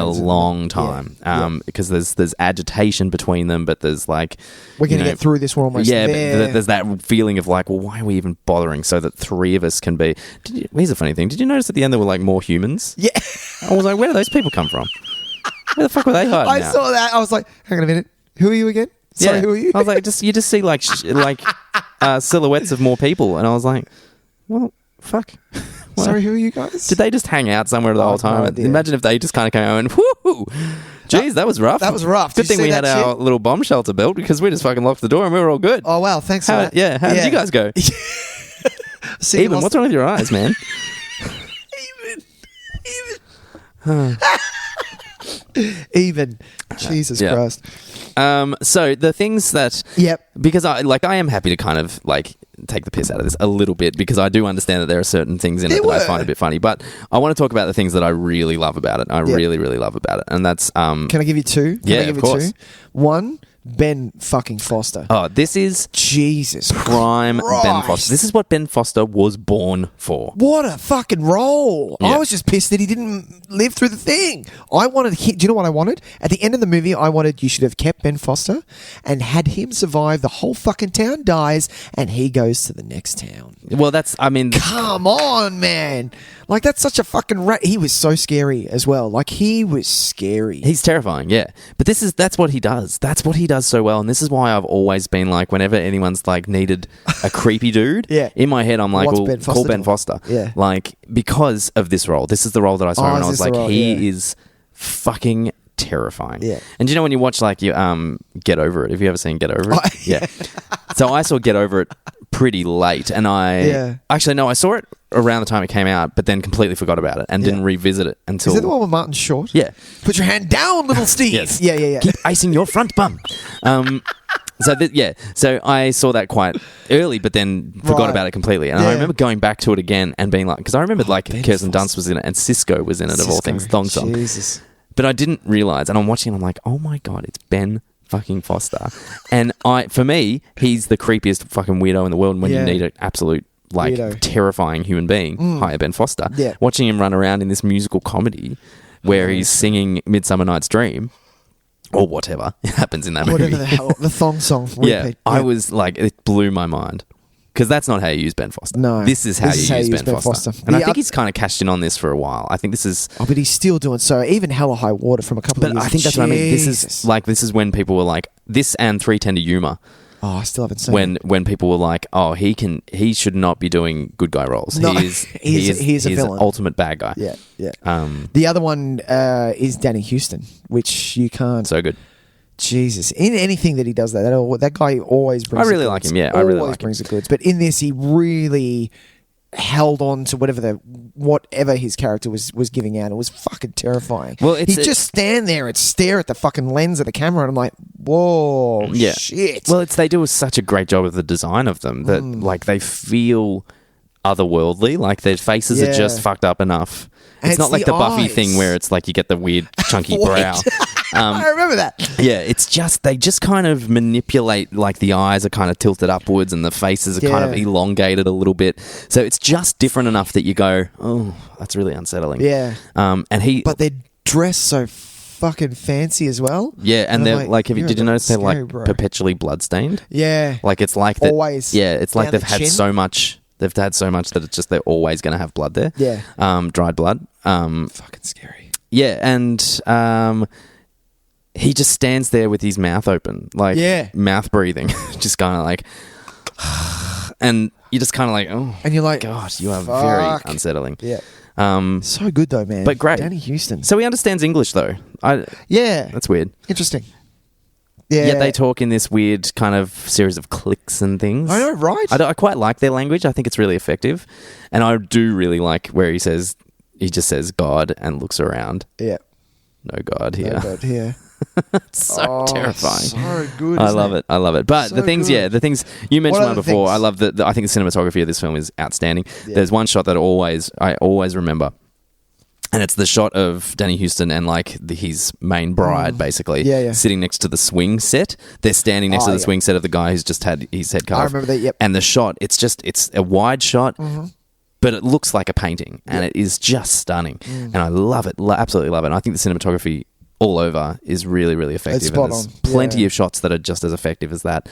long time. Because there's agitation between them, but there's like we're going to get through this. We're almost there. But there's that feeling of like, well, why are we even bothering? So that 3 of us can be. Here's a funny thing. Did you notice at the end there were like more humans? Yeah. I was like, where do those people come from? Where the fuck were they hiding? I saw that. I was like, hang on a minute. Who are you again? Sorry, who are you? I was like, you just see like silhouettes of more people, and I was like, well, fuck. Sorry, who are you guys? Did they just hang out somewhere the whole time? No idea. Imagine if they just kind of came out and whoo, jeez, that was rough. That was rough. Good thing we had our little bomb shelter built because we just fucking locked the door and we were all good. Oh wow, thanks for that. Yeah, how did you guys go? Even, what's wrong with your eyes, man? Even. Jesus Christ. So the things that, because I am happy to kind of like take the piss out of this a little bit because I do understand that there are certain things in it that I find a bit funny, but I want to talk about the things that I really love about it. I really, really love about it, and that's Can I give you 2? Of course. 2? 1, Ben fucking Foster. Oh, this is Jesus prime Christ. Ben Foster. This is what Ben Foster was born for. What a fucking role. Yeah. I was just pissed that he didn't live through the thing. I wanted do you know what I wanted? At the end of the movie, I wanted you should have kept Ben Foster and had him survive. The whole fucking town dies and he goes to the next town. Well, come on, man. Like, that's such a fucking he was so scary as well. Like, he was scary. He's terrifying, yeah. But that's what he does. That's what he does so well. And this is why I've always been like, whenever anyone's like needed a creepy dude, in my head, I'm like, call Ben Foster. Yeah. Like, because of this role. This is the role that I saw and I was like, he is fucking terrifying. Yeah. And do you know when you watch like you Get Over It? Have you ever seen Get Over It? Yeah. So I saw Get Over It pretty late, and actually no, I saw it around the time it came out, but then completely forgot about it and didn't revisit it until. Is it the one with Martin Short? Yeah. Put your hand down, little Steve. Yes. Yeah. Keep icing your front bum. So I saw that quite early, but then forgot about it completely. And I remember going back to it again and being like, because I remembered like Kirsten Dunst was in it and Cisco was in it of all things, Thong Song. Jesus. But I didn't realize, and I'm watching, and I'm like, oh my god, it's Ben fucking Foster. And for me, he's the creepiest fucking weirdo in the world. And when you need an absolute like terrifying human being, hire Ben Foster. Yeah. Watching him run around in this musical comedy where he's singing Midsummer Night's Dream. Or whatever happens in that movie. Whatever the hell, the Thong Song. I was like, it blew my mind. Because that's not how you use Ben Foster. No. This is how you use Ben Foster. And I think he's kind of cashed in on this for a while. I think this is... Oh, but he's still doing so. Even Hella High Water from a couple of years. But I think that's what I mean. This is when people were like... This and 310 to Yuma. Oh, I still haven't seen it. When people were like, oh, he should not be doing good guy roles. No, he's a villain. An ultimate bad guy. Yeah. The other one is Danny Houston, which you can't... So good. Jesus, in anything that he does, that guy always brings. I really like him. Yeah, I really like him. Brings the goods. But in this, he really held on to whatever his character was giving out. It was fucking terrifying. Well, he'd just stand there and stare at the fucking lens of the camera, and I'm like, whoa, shit. Well, they do such a great job of the design of them that like they feel otherworldly. Like their faces are just fucked up enough. It's not like the Buffy thing where it's like you get the weird chunky brow. I remember that. Yeah, it's just they just kind of manipulate, like the eyes are kind of tilted upwards and the faces are kind of elongated a little bit. So it's just different enough that you go, oh, that's really unsettling. Yeah. But they're dressed so fucking fancy as well. Yeah, and they're like, did you notice they're like perpetually bloodstained? Yeah. Like it's like that. Always. Yeah, it's like they've had so much. They've had so much that it's just they're always going to have blood there. Yeah. Dried blood. Fucking scary. Yeah, and he just stands there with his mouth open, like mouth breathing, just kind of like, and you're just kind of like, oh, and you're like, God, you are very unsettling. Yeah. So good though, man. But great. Danny Houston. So he understands English though. That's weird. Interesting. Yeah. Yet they talk in this weird kind of series of clicks and things. I know, right? I quite like their language. I think it's really effective. And I do really like where he just says God and looks around. Yeah. No God here. No God here. It's so terrifying. So good. I love it. But so the things you mentioned one before. Things? I love that. I think the cinematography of this film is outstanding. Yeah. There's one shot that I always remember. And it's the shot of Danny Houston and like his main bride, basically, sitting next to the swing set. They're standing next to the swing set of the guy who's just had his head cut off. I remember that. Yep. And the shot, it's a wide shot, but it looks like a painting, and it is just stunning. And I love it, absolutely love it. And I think the cinematography all over is really, really effective. It's spot and there's on. plenty of shots that are just as effective as that.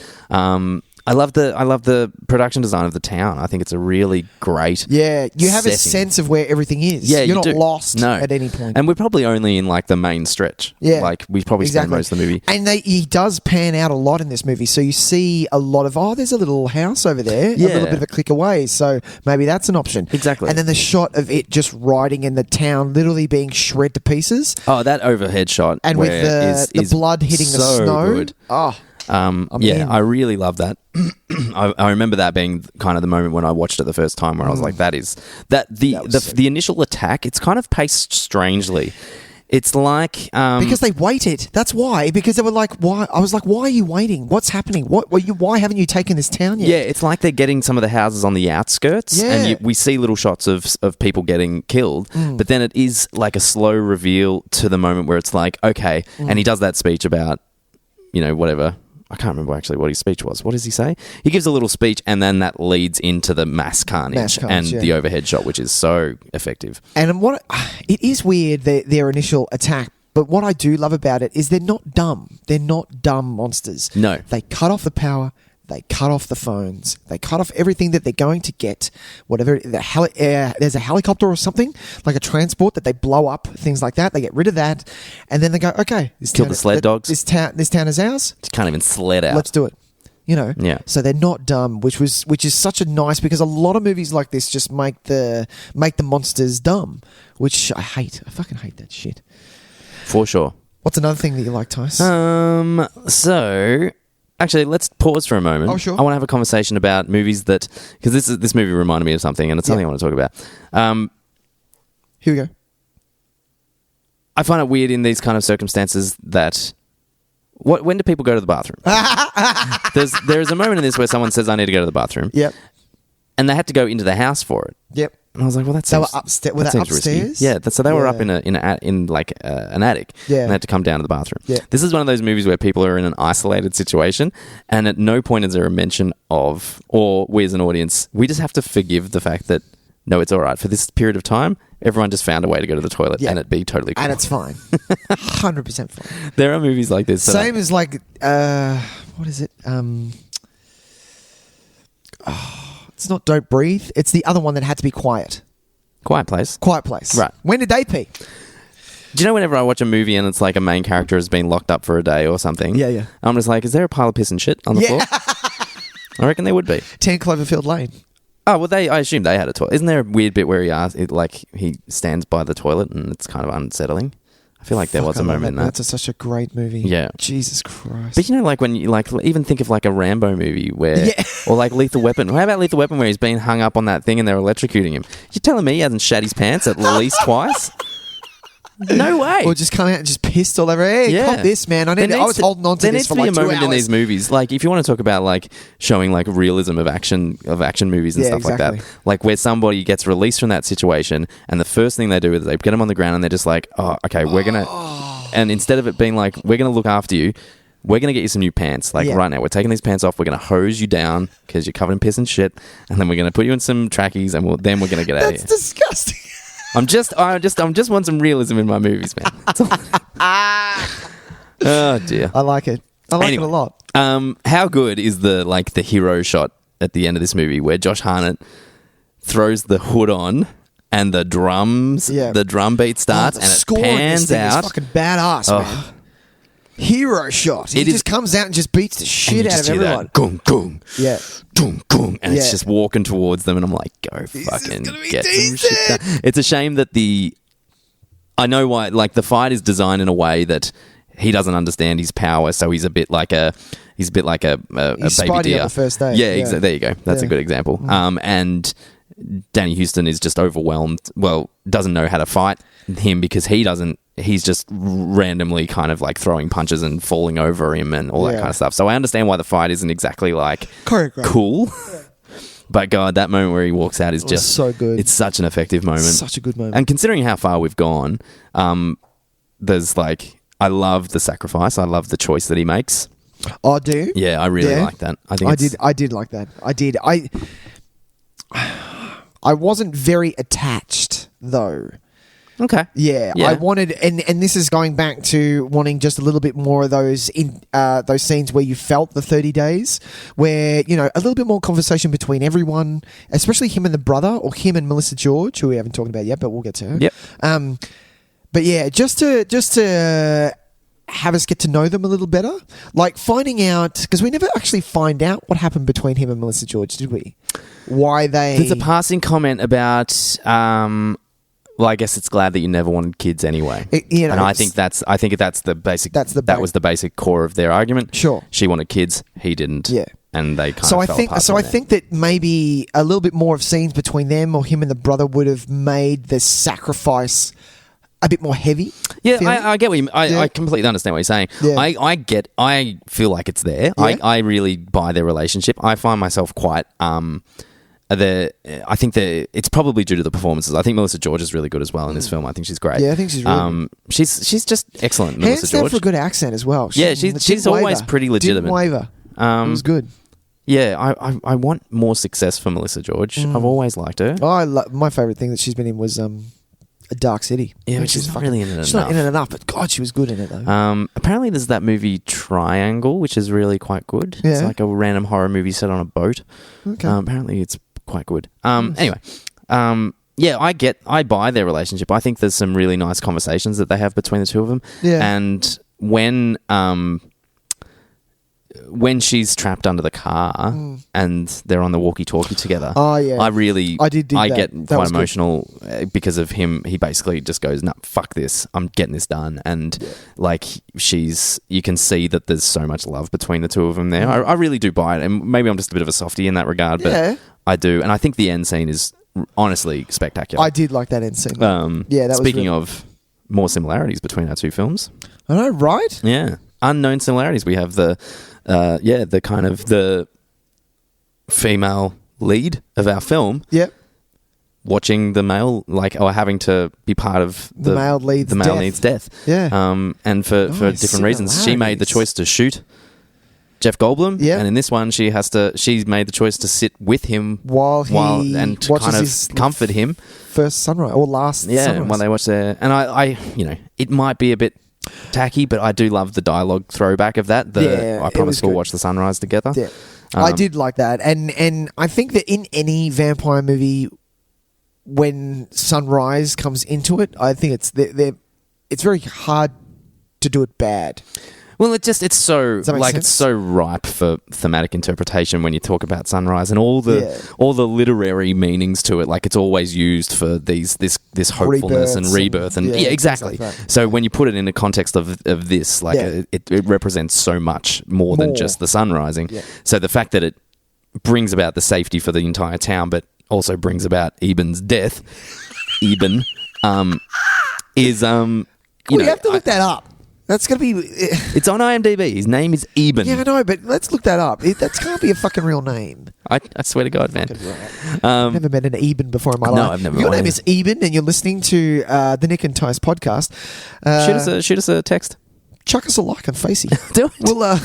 I love the production design of the town. I think it's a really great you have setting. a sense of where everything is. Yeah, you're not do. lost at any point. And we're probably only in like the main stretch. Yeah, like we probably spend most of the movie. And he does pan out a lot in this movie, so you see a lot of there's a little house over there, a little bit of a click away, so maybe that's an option. Exactly. And then the shot of it just riding in the town, literally being shred to pieces. Oh, that overhead shot, and with the blood hitting the snow. Good. I really love that. I remember that being kind of the moment when I watched it the first time, where I was like, the initial attack. It's kind of paced strangely. It's like because they waited. That's why. Because they were like, why? I was like, why are you waiting? What's happening? Why haven't you taken this town yet? Yeah, it's like they're getting some of the houses on the outskirts, and we see little shots of people getting killed. But then it is like a slow reveal to the moment where it's like, okay, and he does that speech about, whatever. I can't remember actually what his speech was. What does he say? He gives a little speech, and then that leads into the mass carnage and the overhead shot, which is so effective. And it is weird, their initial attack, but what I do love about it is they're not dumb. They're not dumb monsters. No. They cut off the power. They cut off the phones. They cut off everything that they're going to get. Whatever, there's a helicopter or something, like a transport that they blow up, things like that. They get rid of that, and then they go, okay, kill the sled dogs. This town is ours. You can't even sled out. Let's do it. Yeah. So they're not dumb, which is such a nice, because a lot of movies like this just make the monsters dumb, which I hate. I fucking hate that shit. For sure. What's another thing that you like, Tys? So. Actually, let's pause for a moment. Oh, sure. I want to have a conversation about movies that... Because this movie reminded me of something, and it's something I want to talk about. Here we go. I find it weird in these kind of circumstances that... When do people go to the bathroom? There's a moment in this where someone says, I need to go to the bathroom. Yep. And they had to go into the house for it. Yep. And I was like, well, that seems... They were upstairs? Were they upstairs? Risky. Yeah, so they were up in an attic. Yeah. And they had to come down to the bathroom. Yeah. This is one of those movies where people are in an isolated situation, and at no point is there a mention of, or we as an audience, we just have to forgive the fact that, no, it's all right. For this period of time, everyone just found a way to go to the toilet, and it'd be totally cool. And it's fine. 100% fine. There are movies like this. Same as like, what is it? It's not Don't Breathe. It's the other one that had to be quiet. Quiet Place. Quiet Place. Right. When did they pee? Do you know whenever I watch a movie and it's like a main character has been locked up for a day or something? Yeah. I'm just like, is there a pile of piss and shit on the floor? I reckon there would be. 10 Cloverfield Lane. Oh, well, I assume they had a toilet. Isn't there a weird bit where he stands by the toilet and it's kind of unsettling? I feel like there was a moment in that. That's such a great movie. Yeah. Jesus Christ. But like when you even think of like a Rambo movie where, or like Lethal Weapon. How about Lethal Weapon where he's been hung up on that thing and they're electrocuting him? You're telling me he hasn't shat his pants at least twice? No way. Or just come out and just pissed all over. Hey, cop this, man. I was holding on to this for like 2 hours. There needs to be a moment in these movies. Like, if you want to talk about like showing like realism of action movies and stuff like that, like where somebody gets released from that situation and the first thing they do is they get them on the ground and they're just like, oh, okay, we're gonna, and instead of it being like, we're gonna look after you, we're going to get you some new pants. Like right now, we're taking these pants off. We're going to hose you down because you're covered in piss and shit, and then we're going to put you in some trackies, and then we're going to get out of here. That's disgusting. I just want some realism in my movies, man. Oh dear. I like it. I like it a lot. How good is the hero shot at the end of this movie where Josh Hartnett throws the hood on and the drum beat starts and it pans out. It's fucking badass, man. Hero shot. He just comes out and just beats the shit out of everyone. Gung, gung. Yeah. Gung, gung. And it's just walking towards them and I'm like, go fucking get some shit done. It's a shame that I know why, like the fight is designed in a way that he doesn't understand his power, so he's a bit like a baby deer. On the first day. Yeah, exactly. There you go. That's a good example. And Danny Houston is just overwhelmed. Well, doesn't know how to fight him because he's just randomly kind of like throwing punches and falling over him and all that kind of stuff. So I understand why the fight isn't exactly like cool. But God, that moment where he walks out is just so good. It's such an effective moment. Such a good moment. And considering how far we've gone, there's like, I love the sacrifice. I love the choice that he makes. Oh, do you? Yeah, I really like that. I did like that. I did. I wasn't very attached though. Okay. Yeah, I wanted, and this is going back to wanting just a little bit more of those scenes where you felt the 30 days, where, you know, a little bit more conversation between everyone, especially him and the brother, or him and Melissa George, who we haven't talked about yet, but we'll get to her. Yep. But yeah, just to have us get to know them a little better, like finding out, because we never actually find out what happened between him and Melissa George, did we? Why they? There's a passing comment about. Well, I guess it's glad that you never wanted kids anyway. And I think that's the basic. That was the basic core of their argument. Sure, she wanted kids, he didn't. Yeah, and they kind of fell apart. I think that maybe a little bit more of scenes between them or him and the brother would have made the sacrifice a bit more heavy. Yeah, I get what you. I completely understand what you're saying. Yeah. I feel like it's there. Yeah. I really buy their relationship. I find myself quite. I think it's probably due to the performances. I think Melissa George is really good as well in this film. I think she's great. Yeah, I think she's really good. She's just excellent, Melissa George. Hands down for a good accent as well. She's always pretty legitimate. Didn't waver. It was good. Yeah, I want more success for Melissa George. I've always liked her. My favourite thing that she's been in was A Dark City. Yeah, which is not really in it enough. She's not in it enough, but God, she was good in it though. Apparently there's that movie Triangle, which is really quite good. Yeah. It's like a random horror movie set on a boat. Okay. Apparently it's quite good. Anyway, yeah, I buy their relationship. I think there's some really nice conversations that they have between the two of them. Yeah. And when she's trapped under the car and they're on the walkie-talkie together, I get quite emotional because of him. He basically just goes, "No, fuck this! I'm getting this done." And you can see that there's so much love between the two of them there. I really do buy it, and maybe I'm just a bit of a softie in that regard, but I do, and I think the end scene is honestly spectacular. I did like that end scene. Speaking of more similarities between our two films, I know, right? Yeah, unknown similarities. We have the kind of the female lead of our film. Yep. Watching the male, or having to be part of the male lead's death. Yeah. And for different reasons, she made the choice to shoot Jeff Goldblum. Yeah. And in this one, she's made the choice to sit with him while and to kind of comfort him. First sunrise or last sunrise. While they watch their, and I it might be a bit tacky, but I do love the dialogue throwback of that. I promise we'll watch the sunrise together. Yeah. I did like that, and I think that in any vampire movie, when sunrise comes into it, I think it's very hard to do it bad. Well, it's so ripe for thematic interpretation when you talk about sunrise and all the literary meanings to it. Like, it's always used for this hopefulness and rebirth and exactly. Like so when you put it in the context of this, it represents so much more than just the sun rising. Yeah. So the fact that it brings about the safety for the entire town, but also brings about Eben's death, is we have to look that up. That's going to be... It's on IMDb. His name is Eben. Yeah, I know, but let's look that up. That can't be a fucking real name. I swear to God, man. I've never met an Eben before in my life. No, I've never. Your name is Eben, and you're listening to the Nick and Tys podcast. Shoot us a text. Chuck us a like on Facey. Do it. We'll, I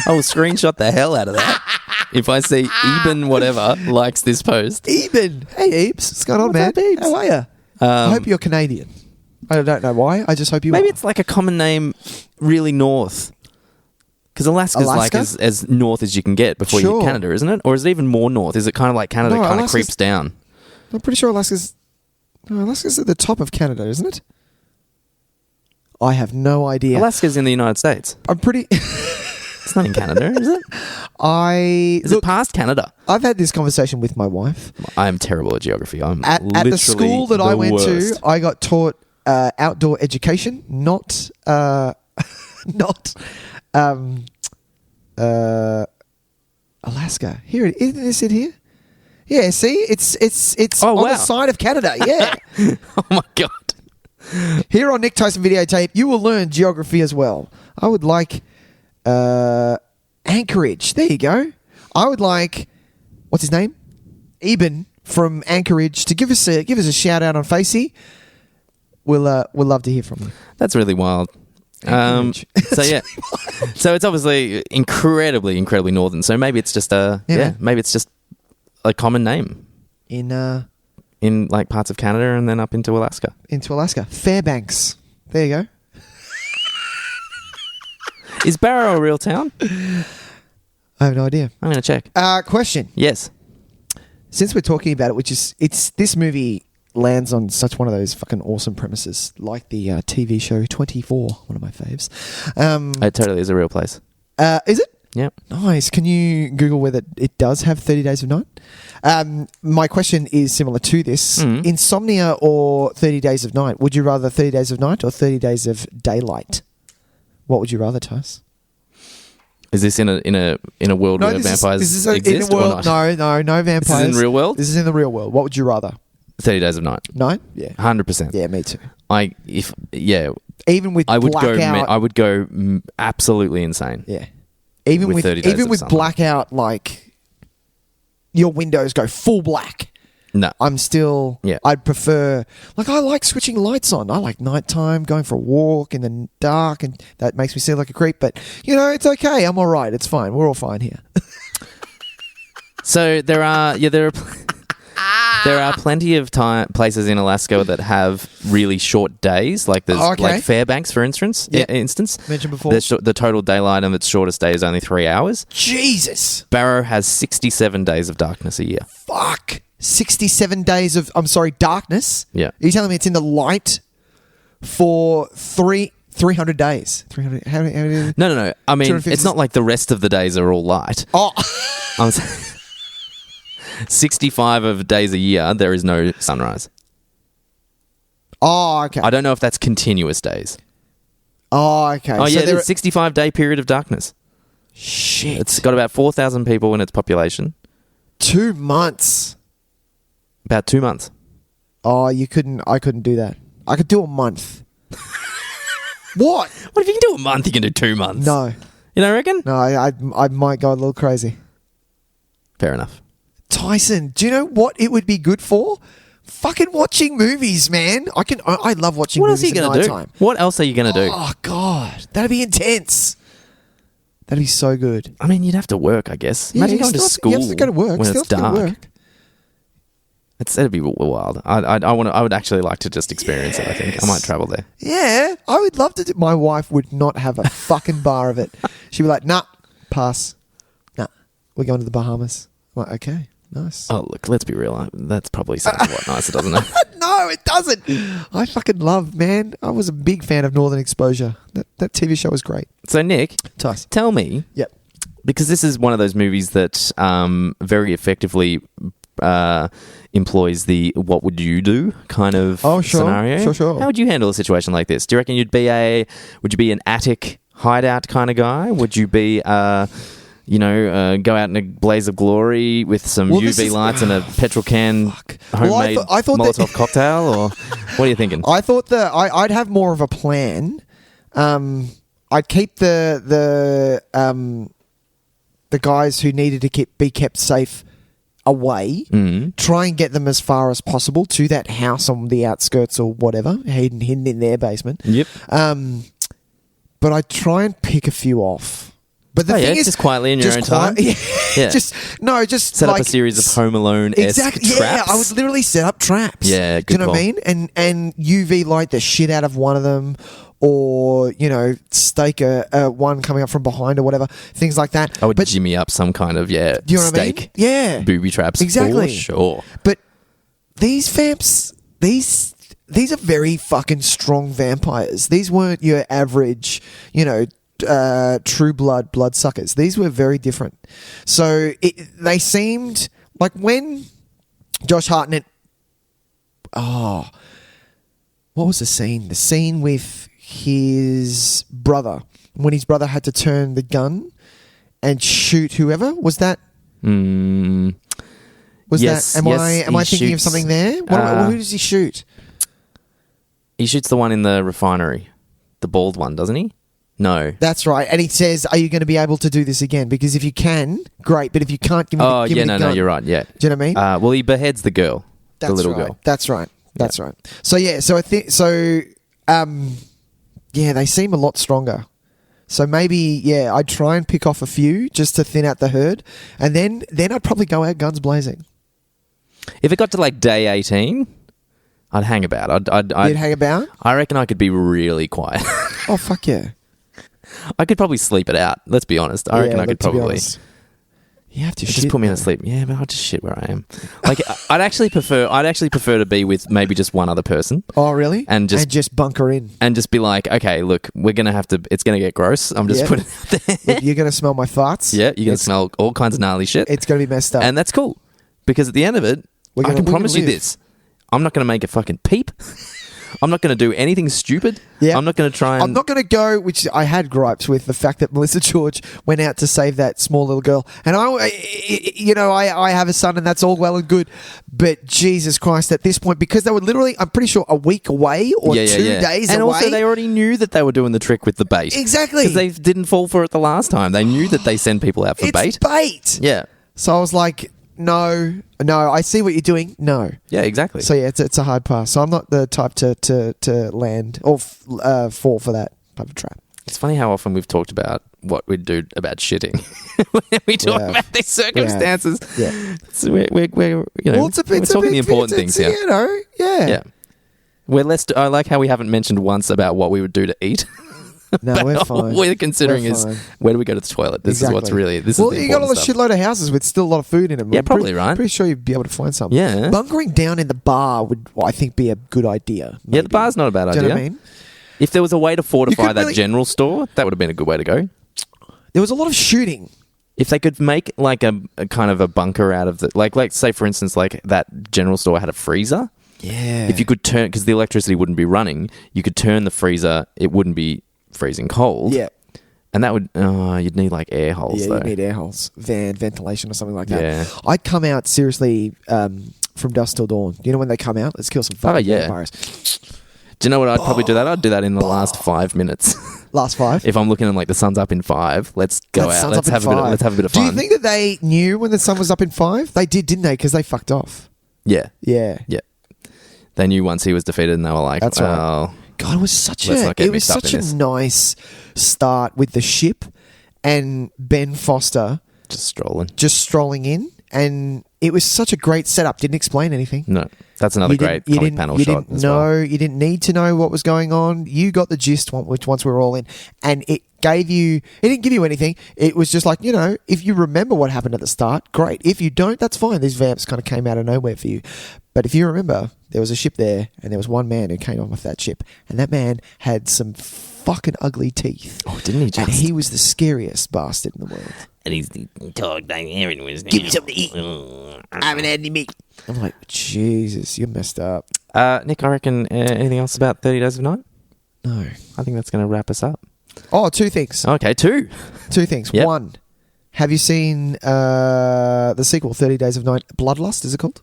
will screenshot the hell out of that. If I see Eben whatever likes this post. Eben. Hey, Ebes. What's going on, man? Up, Ebes? How are you? I hope you're Canadian. I don't know why. I just hope you Maybe are. It's like a common name really north. Because Alaska's like as north as you can get before you hit Canada, isn't it? Or is it even more north? Is it kind of like Canada kind of creeps down? I'm pretty sure Alaska's at the top of Canada, isn't it? I have no idea. Alaska's in the United States. I'm pretty... It's not in Canada, is it? Is it past Canada? I've had this conversation with my wife. I am terrible at geography. I'm at the school that I went worst. to, I got taught outdoor education, not Alaska. Here, isn't this it here? Yeah, see, it's on the side of Canada. Yeah. Oh my God. Here on Nick Tys and Videotape, you will learn geography as well. I would like Anchorage. There you go. I would like, what's his name? Eben from Anchorage to give us a shout out on Facey. We'll love to hear from you. That's really wild. So it's obviously incredibly northern. So maybe it's just maybe it's just a common name in like parts of Canada and then up into Alaska. Fairbanks. There you go. Is Barrow a real town? I have no idea. I'm going to check. Question. Yes. Since we're talking about it, this movie lands on such one of those fucking awesome premises, like the TV show 24, one of my faves. It totally is a real place. Is it? Yep. Nice. Can you Google whether it does have 30 Days of Night? My question is similar to this. Insomnia or 30 Days of Night? Would you rather 30 Days of Night or 30 Days of Daylight? What would you rather, Tys? Is this in a world where vampires exist in a world, or not? No vampires. This is in the real world? This is in the real world. What would you rather? 30 Days of Night. Night? Yeah. 100%. Yeah, me too. Even with blackout, I would go absolutely insane. Yeah. Even with 30 days of blackout, like your windows go full black. No. I'm still... Yeah. I'd prefer... Like, I like switching lights on. I like nighttime, going for a walk in the dark, and that makes me seem like a creep. But, it's okay. I'm all right. It's fine. We're all fine here. So there are plenty of places in Alaska that have really short days. Like there's like Fairbanks, for instance. Mentioned before. The total daylight of its shortest day is only 3 hours. Jesus. Barrow has 67 days of darkness a year. Fuck. 67 days of, darkness? Yeah. Are you telling me it's in the light for 300 days? 300? How many? No. I mean, it's not like the rest of the days are all light. Oh. I'm saying 65 of days a year, there is no sunrise. Oh, okay. I don't know if that's continuous days. Oh, okay. Oh, yeah, there's a 65-day period of darkness. Shit. It's got about 4,000 people in its population. 2 months. About 2 months. Oh, I couldn't do that. I could do a month. What? What if you can do a month, you can do 2 months? No. You don't reckon? No, I might go a little crazy. Fair enough. Tyson, do you know what it would be good for? Fucking watching movies, man. I love watching movies at nighttime. What else are you going to do? What else are you going to do? Oh, God. That'd be intense. That'd be so good. I mean, you'd have to work, I guess. Yeah, imagine going to school you have to go to work. when it's dark. That'd be wild. I would actually like to just experience it, I think. I might travel there. Yeah, I would love to do. My wife would not have a fucking bar of it. She'd be like, nah, pass. Nah, we're going to the Bahamas. I'm like, okay, nice. Oh, look, let's be real. That probably sounds a lot nicer, doesn't it? No, it doesn't. I fucking love, man. I was a big fan of Northern Exposure. That TV show was great. So, Nick, Tys, tell me. Yep. Because this is one of those movies that very effectively employs the "what would you do" kind of scenario. Sure. How would you handle a situation like this? Do you reckon would you be an attic hideout kind of guy? Would you be go out in a blaze of glory with some UV lights and a petrol can homemade I thought Molotov cocktail, or what are you thinking? I thought that I'd have more of a plan. I'd keep the guys who needed to be kept safe away. Try and get them as far as possible to that house on the outskirts or whatever, hidden in their basement. Yep. But I'd try and pick a few off. But the thing is, just quietly in your own time. Yeah. Just set up a series of Home Alone-esque traps. Yeah, I would literally set up traps. Yeah, good do you know call. what I mean? And UV light the shit out of one of them, or stake a one coming up from behind or whatever, things like that. I would jimmy up some kind of do you know what I mean? stake, yeah, booby traps. Exactly. For sure. But these vamps, these are very fucking strong vampires. These weren't your average, true bloodsuckers. These were very different. So they seemed like when Josh Hartnett. Oh, what was the scene? The scene with his brother, when his brother had to turn the gun and shoot whoever. Was that? Yes, that? Am I thinking of something there? Who does he shoot? He shoots the one in the refinery, the bald one, doesn't he? No. That's right. And he says, are you going to be able to do this again? Because if you can, great. But if you can't, give me the gun. No, you're right. Yeah. Do you know what I mean? Well, he beheads the girl. That's the little right. girl. That's right. That's right. So, yeah. So, I think... So, yeah, they seem a lot stronger. So, maybe, yeah, I'd try and pick off a few just to thin out the herd. And then I'd probably go out guns blazing. If it got to, like, day 18... I'd hang about. You'd hang about? I reckon I could be really quiet. Oh, fuck yeah. I could probably sleep it out. Let's be honest. I reckon I could probably. You have to just shit, put me to sleep. Yeah, but I'll just shit where I am. Like I'd actually prefer to be with maybe just one other person. Oh, really? And just bunker in. And just be like, okay, look, we're gonna have to. It's gonna get gross. I'm just putting it out there. Look, you're gonna smell my farts. Yeah, you're gonna smell all kinds of gnarly shit. It's gonna be messed up, and that's cool because at the end of it, I can promise you this. I'm not going to make a fucking peep. I'm not going to do anything stupid. Yeah. I'm not going to try and... I'm not going to go, which I had gripes with, the fact that Melissa George went out to save that small little girl. And I have a son and that's all well and good. But Jesus Christ, at this point, because they were literally, I'm pretty sure, a week away or 2 days and away. Also, they already knew that they were doing the trick with the bait. Exactly. Because they didn't fall for it the last time. They knew that they send people out for bait. It's bait. Yeah. So I was like... No, I see what you're doing. No. Yeah, exactly. So, yeah, it's a hard pass. So I'm not the type to land or fall for that type of trap. It's funny how often we've talked about what we'd do about shitting when we talk about these circumstances. Yeah. So we're talking the important things here. Yeah. We're less. I like how we haven't mentioned once about what we would do to eat. No, we're fine. All we're considering is where do we go to the toilet? This is what's really... This is the you got a stuff. shitload of houses with still a lot of food in them. Yeah, probably, right? Pretty sure you'd be able to find something. Yeah. Bunkering down in the bar would, I think, be a good idea. Maybe. Yeah, the bar's not a bad idea. Do you know what I mean? If there was a way to fortify that general store, that would have been a good way to go. There was a lot of shooting. If they could make like a kind of a bunker out of the... Like say, for instance, like that general store had a freezer. Yeah. If you could turn... Because the electricity wouldn't be running, you could turn the freezer. It wouldn't be freezing cold. Yeah. And that would... you'd need like air holes, though. Yeah, you'd need air holes. Ventilation or something like that. Yeah. I'd come out, seriously, from dusk till dawn. You know when they come out? Let's kill some fucking vampires. Do you know what I'd probably do that? I'd do that in the last 5 minutes. Last 5? If I'm looking at like the sun's up in 5, let's go out. Let's have a bit of fun. Do you think that they knew when the sun was up in 5? They did, didn't they? Because they fucked off. Yeah. Yeah. Yeah. They knew once he was defeated and they were like, that's right. God, it was such a nice start with the ship and Ben Foster just strolling in, and it was such a great setup. Didn't explain anything. No, that's another great comic panel shot. You didn't need to know what was going on. You got the gist once we were all in, and it didn't give you anything. It was just like, if you remember what happened at the start, great. If you don't, that's fine. These vamps kind of came out of nowhere for you. But if you remember, there was a ship there, and there was one man who came off that ship, and that man had some fucking ugly teeth. Oh, didn't he just? And he was the scariest bastard in the world. And he's talking like Aaron was. Give me something to eat. I haven't had any meat. I'm like, Jesus, you're messed up. Nick, I reckon anything else about 30 Days of Night? No. I think that's going to wrap us up. Oh, 2 things. Okay, 2. 2 things. Yep. 1, have you seen the sequel, 30 Days of Night? Bloodlust, is it called?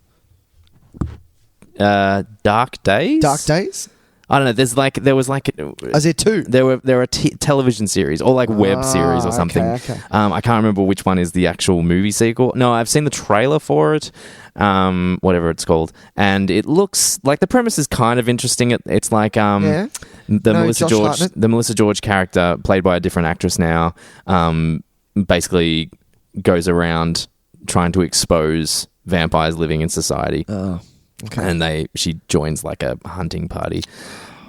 Dark Days? Dark Days? I don't know. There was Is there 2? There were television series or like web series or something. Okay. I can't remember which one is the actual movie sequel. No, I've seen the trailer for it. Whatever it's called, and it looks like the premise is kind of interesting. It's like the Melissa George character, played by a different actress now, basically goes around trying to expose vampires living in society. Oh. Okay. And she joins like a hunting party.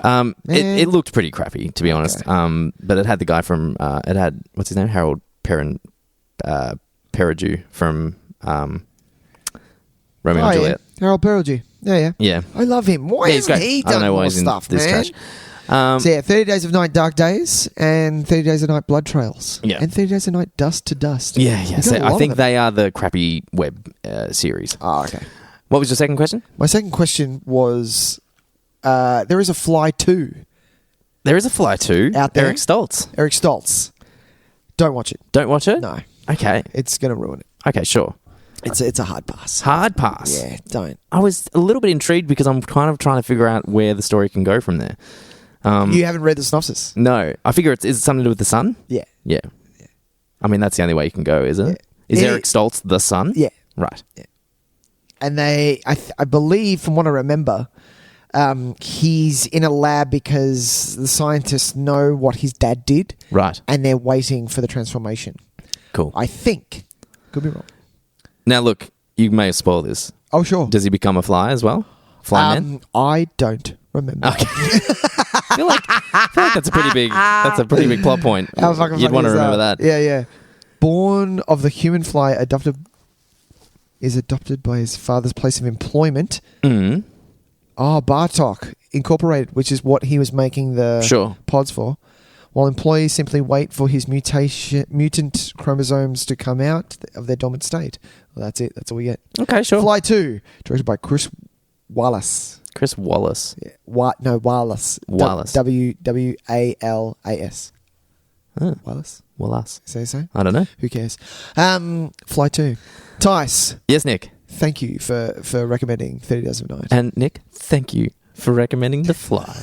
It looked pretty crappy, to be honest. But it had the guy from it had, what's his name, Harold Perrineau from Romeo and Juliet. Yeah. Harold Perrineau. Yeah. I love him. Why hasn't he done more stuff, man? Trash. So 30 Days of Night, Dark Days, and 30 Days of Night, Blood Trails. Yeah. And 30 Days of Night, Dust to Dust. Yeah. So I think they are the crappy web series. Oh, okay. What was your second question? My second question was, there is a Fly 2. There is a Fly 2? Out there. Eric Stoltz. Don't watch it. Don't watch it? No. Okay. It's going to ruin it. Okay, sure. It's a hard pass. Hard pass? Yeah, don't. I was a little bit intrigued because I'm kind of trying to figure out where the story can go from there. You haven't read the synopsis? No. I figure is it something to do with the sun? Yeah. Yeah. I mean, that's the only way you can go, isn't it? Is Eric Stoltz the sun? Yeah. Right. Yeah. And I believe, from what I remember, he's in a lab because the scientists know what his dad did. Right. And they're waiting for the transformation. Cool. I think. Could be wrong. Now, look, you may have spoiled this. Oh, sure. Does he become a fly as well? Fly man? I don't remember. Okay. I feel like that's a pretty big plot point. How fucking You'd funny want to is remember that. Yeah. Born of the human fly, adopted by his father's place of employment. Mm. Oh, Bartok Incorporated, which is what he was making the pods for. While employees simply wait for his mutant chromosomes to come out of their dormant state. Well, that's it. That's all we get. Okay, sure. Fly 2, directed by Chris Wallace. Chris Wallace. Yeah. Wallace. Wallace. Wallace. Oh. Wallace. Say so? I don't know. Who cares? Fly 2. Tys. Yes, Nick. Thank you for recommending 30 Days of Night. And Nick, thank you for recommending The Fly.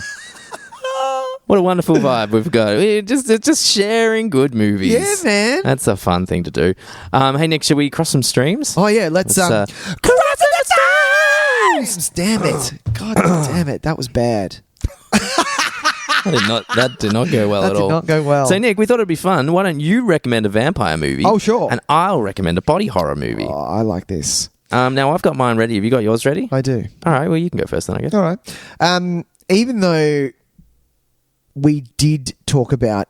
What a wonderful vibe we've got. We're just sharing good movies. Yeah, man. That's a fun thing to do. Hey, Nick, shall we cross some streams? Oh, yeah. Let's cross the streams! Damn it. God damn it. That was bad. That did not go well at all. That did not go well. So, Nick, we thought it'd be fun. Why don't you recommend a vampire movie? Oh, sure. And I'll recommend a body horror movie. Oh, I like this. Now, I've got mine ready. Have you got yours ready? I do. All right. Well, you can go first then, I guess. All right. Even though we did talk about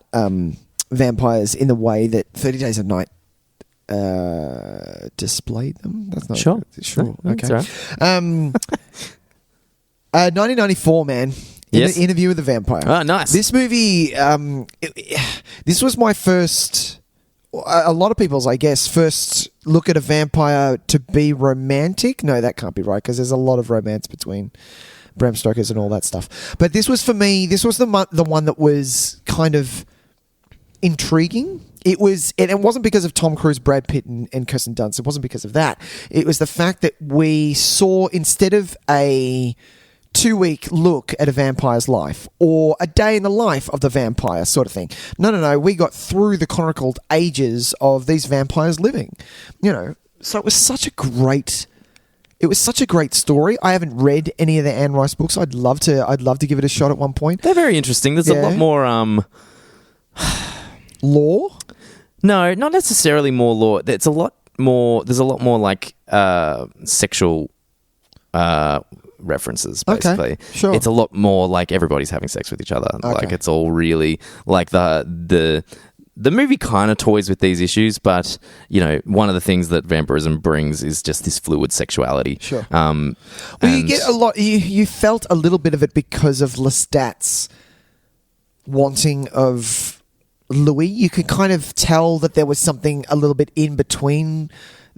vampires in the way that 30 Days of Night displayed them. That's not sure. Sure. No, okay. that's all right. 1994, man. Yes. Interview with the Vampire. Oh, nice. This movie, this was my first, a lot of people's, I guess, first look at a vampire to be romantic. No, that can't be right because there's a lot of romance between Bram Stoker's and all that stuff. But this was, for me, this was the one that was kind of intriguing. It wasn't because of Tom Cruise, Brad Pitt, and Kirsten Dunst. It wasn't because of that. It was the fact that we saw, instead of a 2-week look at a vampire's life or a day in the life of the vampire sort of thing. No. We got through the chronicled ages of these vampires living. So it was such a great story. I haven't read any of the Anne Rice books. I'd love to give it a shot at one point. They're very interesting. There's a lot more lore? No, not necessarily more lore. There's a lot more like sexual references, basically. Okay, sure. It's a lot more like everybody's having sex with each other. Okay. Like it's all really like the movie kind of toys with these issues, but one of the things that vampirism brings is just this fluid sexuality. Sure. You get a lot. You felt a little bit of it because of Lestat's wanting of Louis. You could kind of tell that there was something a little bit in between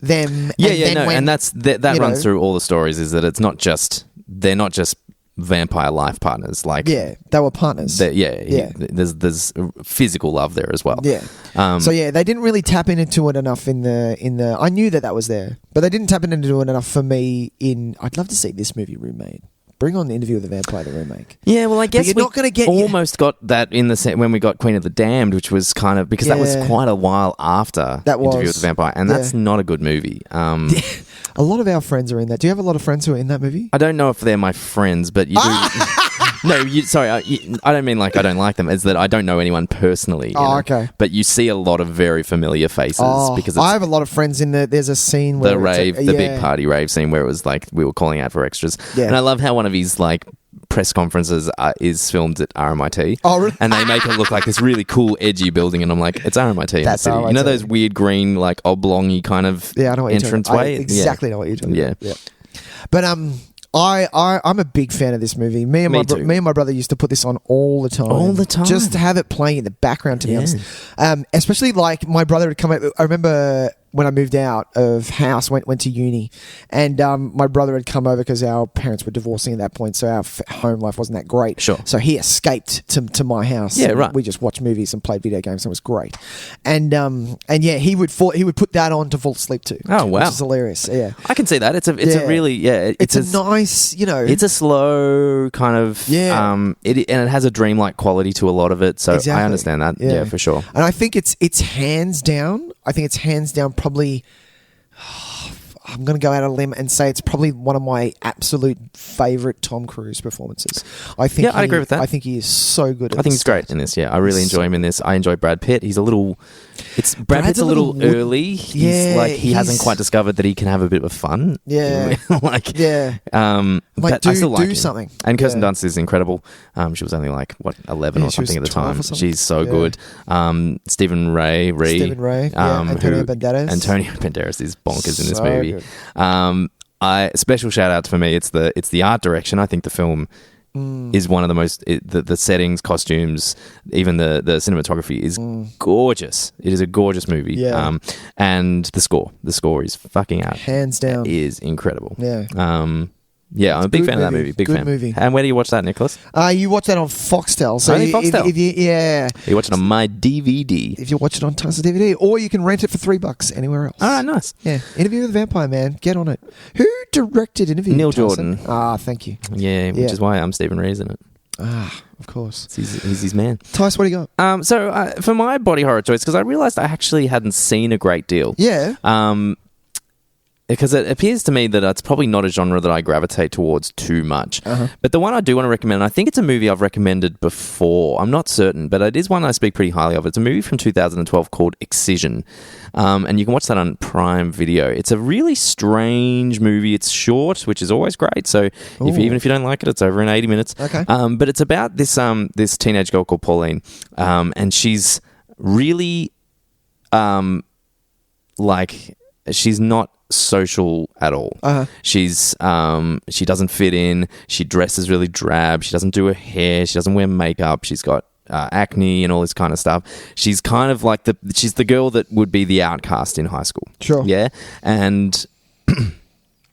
them. And that runs through all the stories. Is that they're not just vampire life partners. Like they were partners. There's physical love there as well. Yeah. So they didn't really tap into it enough in the. I knew that was there, but they didn't tap into it enough for me. I'd love to see this movie remade. Bring on the Interview with the Vampire, the remake. Yeah, well, I guess you're not going to get almost got that in the set when we got Queen of the Damned, which was kind of because that was quite a while after Interview with the Vampire, and that's not a good movie. A lot of our friends are in that. Do you have a lot of friends who are in that movie? I don't know if they're my friends, but you do. No, sorry, I don't mean like I don't like them. It's that I don't know anyone personally. Okay. But you see a lot of very familiar faces because I have a lot of friends in there. There's a scene where the big party rave scene where it was like we were calling out for extras. Yeah. And I love how one of his like press conferences is filmed at RMIT. Oh, really? And they make it look like this really cool, edgy building, and I'm like, it's RMIT in the city. RMIT. You know those weird green, like oblong-y kind of entranceway? I exactly know what you're talking about. Yeah. But I'm a big fan of this movie. Me and my brother used to put this on all the time. All the time? Just to have it playing in the background, to be honest. Especially like my brother would come out. I remember when I moved out of house, went to uni, and my brother had come over because our parents were divorcing at that point, so our home life wasn't that great. Sure. So he escaped to my house. Yeah, right. We just watched movies and played video games, and it was great. And yeah, he would put that on to fall asleep to. Oh, wow. Which is hilarious. Yeah. I can see that. It's a really It's a nice, It's a slow kind of and it has a dreamlike quality to a lot of it. So Exactly. I understand that. Yeah, for sure. And I think it's hands down. Probably. I'm going to go out on a limb and say it's probably one of my absolute favourite Tom Cruise performances. I think. I'd agree with that. I think he is so good. I think he's great in this. Yeah, I really enjoy him in this. I enjoy Brad Pitt. He's a little. Brad Pitt's a little early. He hasn't quite discovered that he can have a bit of fun. Yeah, but I still like him. Something. And Kirsten Dunst is incredible. She was only 11 or something at the time. She's so good. Stephen Ray. Antonio Banderas. Antonio Banderas is bonkers in this movie. Special shout out for me. It's the art direction. I think the film is one of the most the settings, costumes, even the cinematography is gorgeous. It is a gorgeous movie. Yeah. And the score is fucking out, hands down. It is incredible. Yeah. Yeah, I'm a big fan of that movie. Big fan. Movie. And where do you watch that, Nicholas? You watch that on Foxtel. So Only Foxtel? You watch it on my DVD. If you watch it on Tys and DVD, or you can rent it for $3 anywhere else. All right, nice. Yeah, Interview with the Vampire Man. Get on it. Who directed Interview? Neil Tyson? Jordan. Thank you. Yeah, which is why Stephen Ray's in it. Of course. He's his man. Tys, what do you got? So for my body horror choice, because I realised I actually hadn't seen a great deal. Yeah. Because it appears to me that it's probably not a genre that I gravitate towards too much. But the one I do want to recommend, and I think it's a movie I've recommended before, I'm not certain, but it is one I speak pretty highly of. It's a movie from 2012 called Excision, and you can watch that on Prime Video. It's a really strange movie. It's short, which is always great, so even if you don't like it, it's over in 80 minutes. Okay. But it's about this teenage girl called Pauline, and she's really she's not social at all. She's she doesn't fit in. She dresses really drab. She doesn't do her hair. She doesn't wear makeup. She's got acne and all this kind of stuff. She's kind of like she's the girl that would be the outcast in high school. Sure. Yeah. And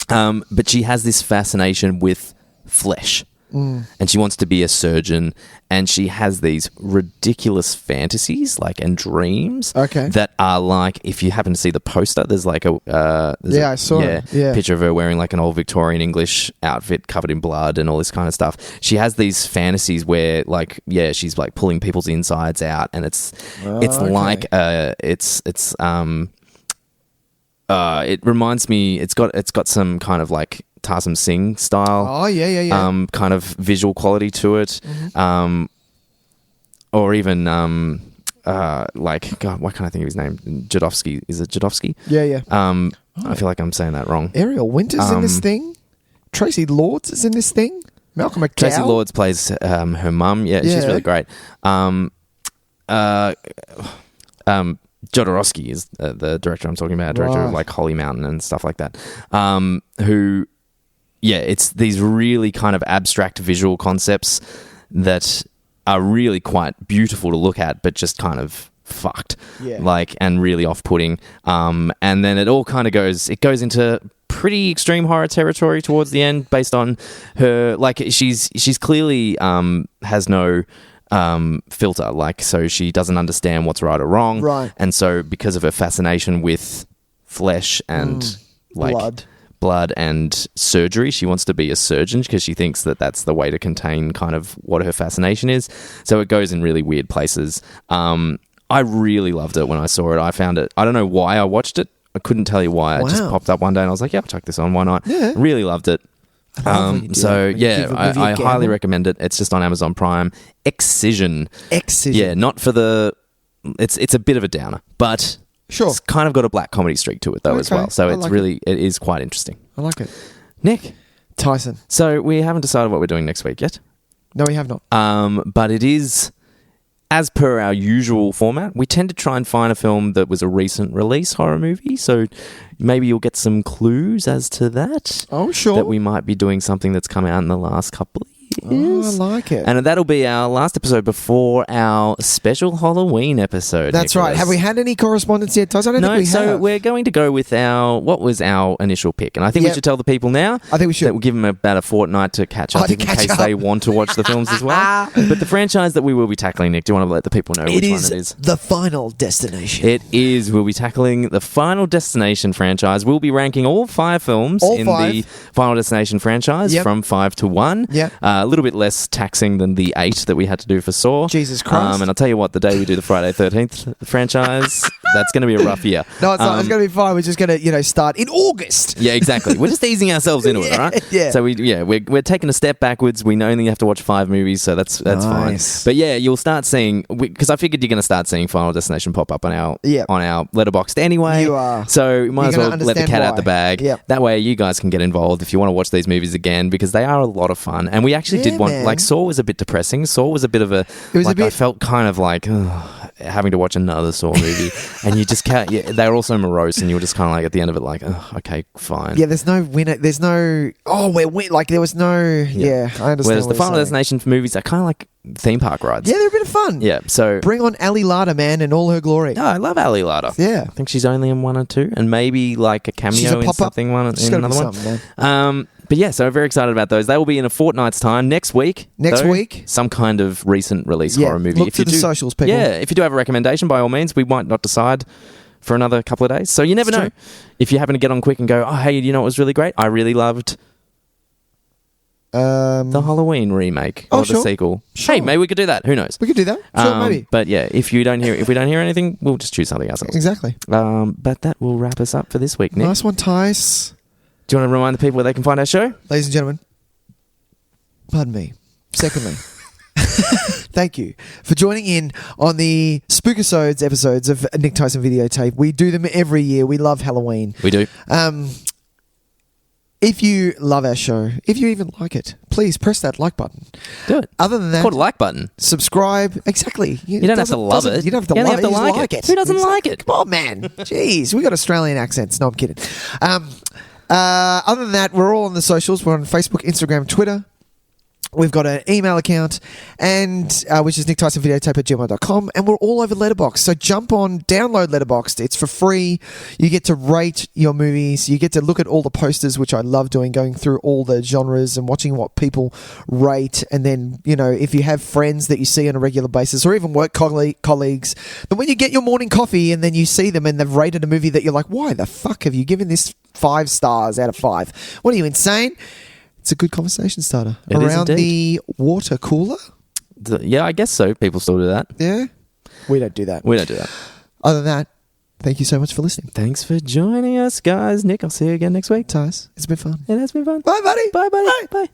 but she has this fascination with flesh. And she wants to be a surgeon, and she has these ridiculous fantasies and dreams that are if you happen to see the poster, there's I saw it. Picture of her wearing an old Victorian English outfit covered in blood and all this kind of stuff. She has these fantasies where she's pulling people's insides out, and it reminds me, it's got some kind of Tarsum Singh style. Kind of visual quality to it. Mm-hmm. Or even God, why can't I think of his name? Jodorowsky. Is it Jodorowsky? Yeah. I feel like I'm saying that wrong. Ariel Winter's in this thing. Tracy Lords is in this thing. Malcolm McDowell. Tracy Lords plays her mum. Yeah, she's really great. Jodorowsky is the director I'm talking about, director of Holy Mountain and stuff like that. It's these really kind of abstract visual concepts that are really quite beautiful to look at, but just kind of fucked, and really off-putting. And then it all kind of goes into pretty extreme horror territory towards the end, based on her. She's clearly has no filter, so she doesn't understand what's right or wrong, right? And so because of her fascination with flesh and blood and surgery, she wants to be a surgeon because she thinks that that's the way to contain kind of what her fascination is. So it goes in really weird places. I really loved it when I saw it. I found it, I don't know why I watched it. I couldn't tell you why. It just popped up one day and I was like, yeah, I'll chuck this on, why not? Yeah. Really loved it. I highly recommend it. It's just on Amazon Prime. Excision. Yeah, not for the... It's a bit of a downer, but... Sure. It's kind of got a black comedy streak to it, though, as well. So it is quite interesting. I like it. Nick. Tyson. So we haven't decided what we're doing next week yet. No, we have not. But it is, as per our usual format, we tend to try and find a film that was a recent release horror movie. So maybe you'll get some clues as to that. Oh, sure. That we might be doing something that's come out in the last couple of Oh, I like it. And that'll be our last episode before our special Halloween episode. That's right. Have we had any correspondence yet, Tys? I don't think we have. So we're going to go with what was our initial pick. And I think we should tell the people now. I think we should. That we'll give them about a fortnight to catch up in case they want to watch the films as well. But the franchise that we will be tackling, Nick, do you want to let the people know which one it is? The Final Destination. It is. We'll be tackling the Final Destination franchise. We'll be ranking all 5 films the Final Destination franchise from 5 to 1. A little bit less taxing than the 8 that we had to do for Saw. Jesus Christ. And I'll tell you what, the day we do the Friday 13th franchise, that's going to be a rough year. No, it's not. It's going to be fine. We're just going to start in August. Yeah, exactly. We're just easing ourselves into it, all right? Yeah. So we're taking a step backwards. We only have to watch 5 movies, so that's fine. But yeah, you'll start seeing, because I figured you're going to start seeing Final Destination pop up on our Letterboxd anyway. You are. So you might as well let the cat out the bag. Yep. That way you guys can get involved if you want to watch these movies again, because they are a lot of fun. And we actually did want, like, Saw was a bit depressing. Saw was a bit of I felt kind of like having to watch another Saw movie, and you just can't. Yeah, they were also morose, and you were just kind of like at the end of it, like, okay, fine. Yeah, there's no winner. There's no. Oh, like there was no. Yeah, I understand. Whereas the Final Destination movies are kind of like theme park rides. Yeah, they're a bit of fun. Yeah, so bring on Ali Larter, man, in all her glory. Oh, I love Ali Larter. Yeah, I think she's only in 1 or 2, and maybe like a cameo in something. In another one. But yeah, so we're very excited about those. They will be in a fortnight's time next week. Some kind of recent release horror movie. Look to the socials, people. Yeah, if you do have a recommendation, by all means, we might not decide for another couple of days. So you never know. If you happen to get on quick and go, oh, hey, you know what was really great? I really loved the Halloween remake or the sequel. Sure. Hey, maybe we could do that. Who knows? We could do that. Sure, maybe. But yeah, if we don't hear anything, we'll just choose something ourselves. Exactly. But that will wrap us up for this week, Nick. Nice one, Tys. Do you want to remind the people where they can find our show? Ladies and gentlemen, pardon me. Secondly, thank you for joining in on the Spook-isode episodes of Nick, Tys and Videotape. We do them every year. We love Halloween. We do. If you love our show, if you even like it, please press that like button. Do it. Other than that, it's called a like button. Subscribe. Exactly. You don't have to love it. You don't have to like it. Who doesn't like it? Come on, man. Jeez, we got Australian accents. No, I'm kidding. Other than that, we're all on the socials. We're on Facebook, Instagram, Twitter. We've got an email account, and which is nicktysonvideotape@gmail.com, and we're all over Letterboxd. So jump on, download Letterboxd. It's for free. You get to rate your movies. You get to look at all the posters, which I love doing, going through all the genres and watching what people rate. And then, if you have friends that you see on a regular basis, or even work colleagues, then when you get your morning coffee and then you see them and they've rated a movie that you're like, why the fuck have you given this 5 stars out of 5? What are you, insane? It's a good conversation starter. Around the water cooler? Yeah, I guess so. People still do that. Yeah? We don't do that. Other than that, thank you so much for listening. Thanks for joining us, guys. Nick, I'll see you again next week. Tys, it's been fun. It has been fun. Bye, buddy. Bye, buddy. Bye.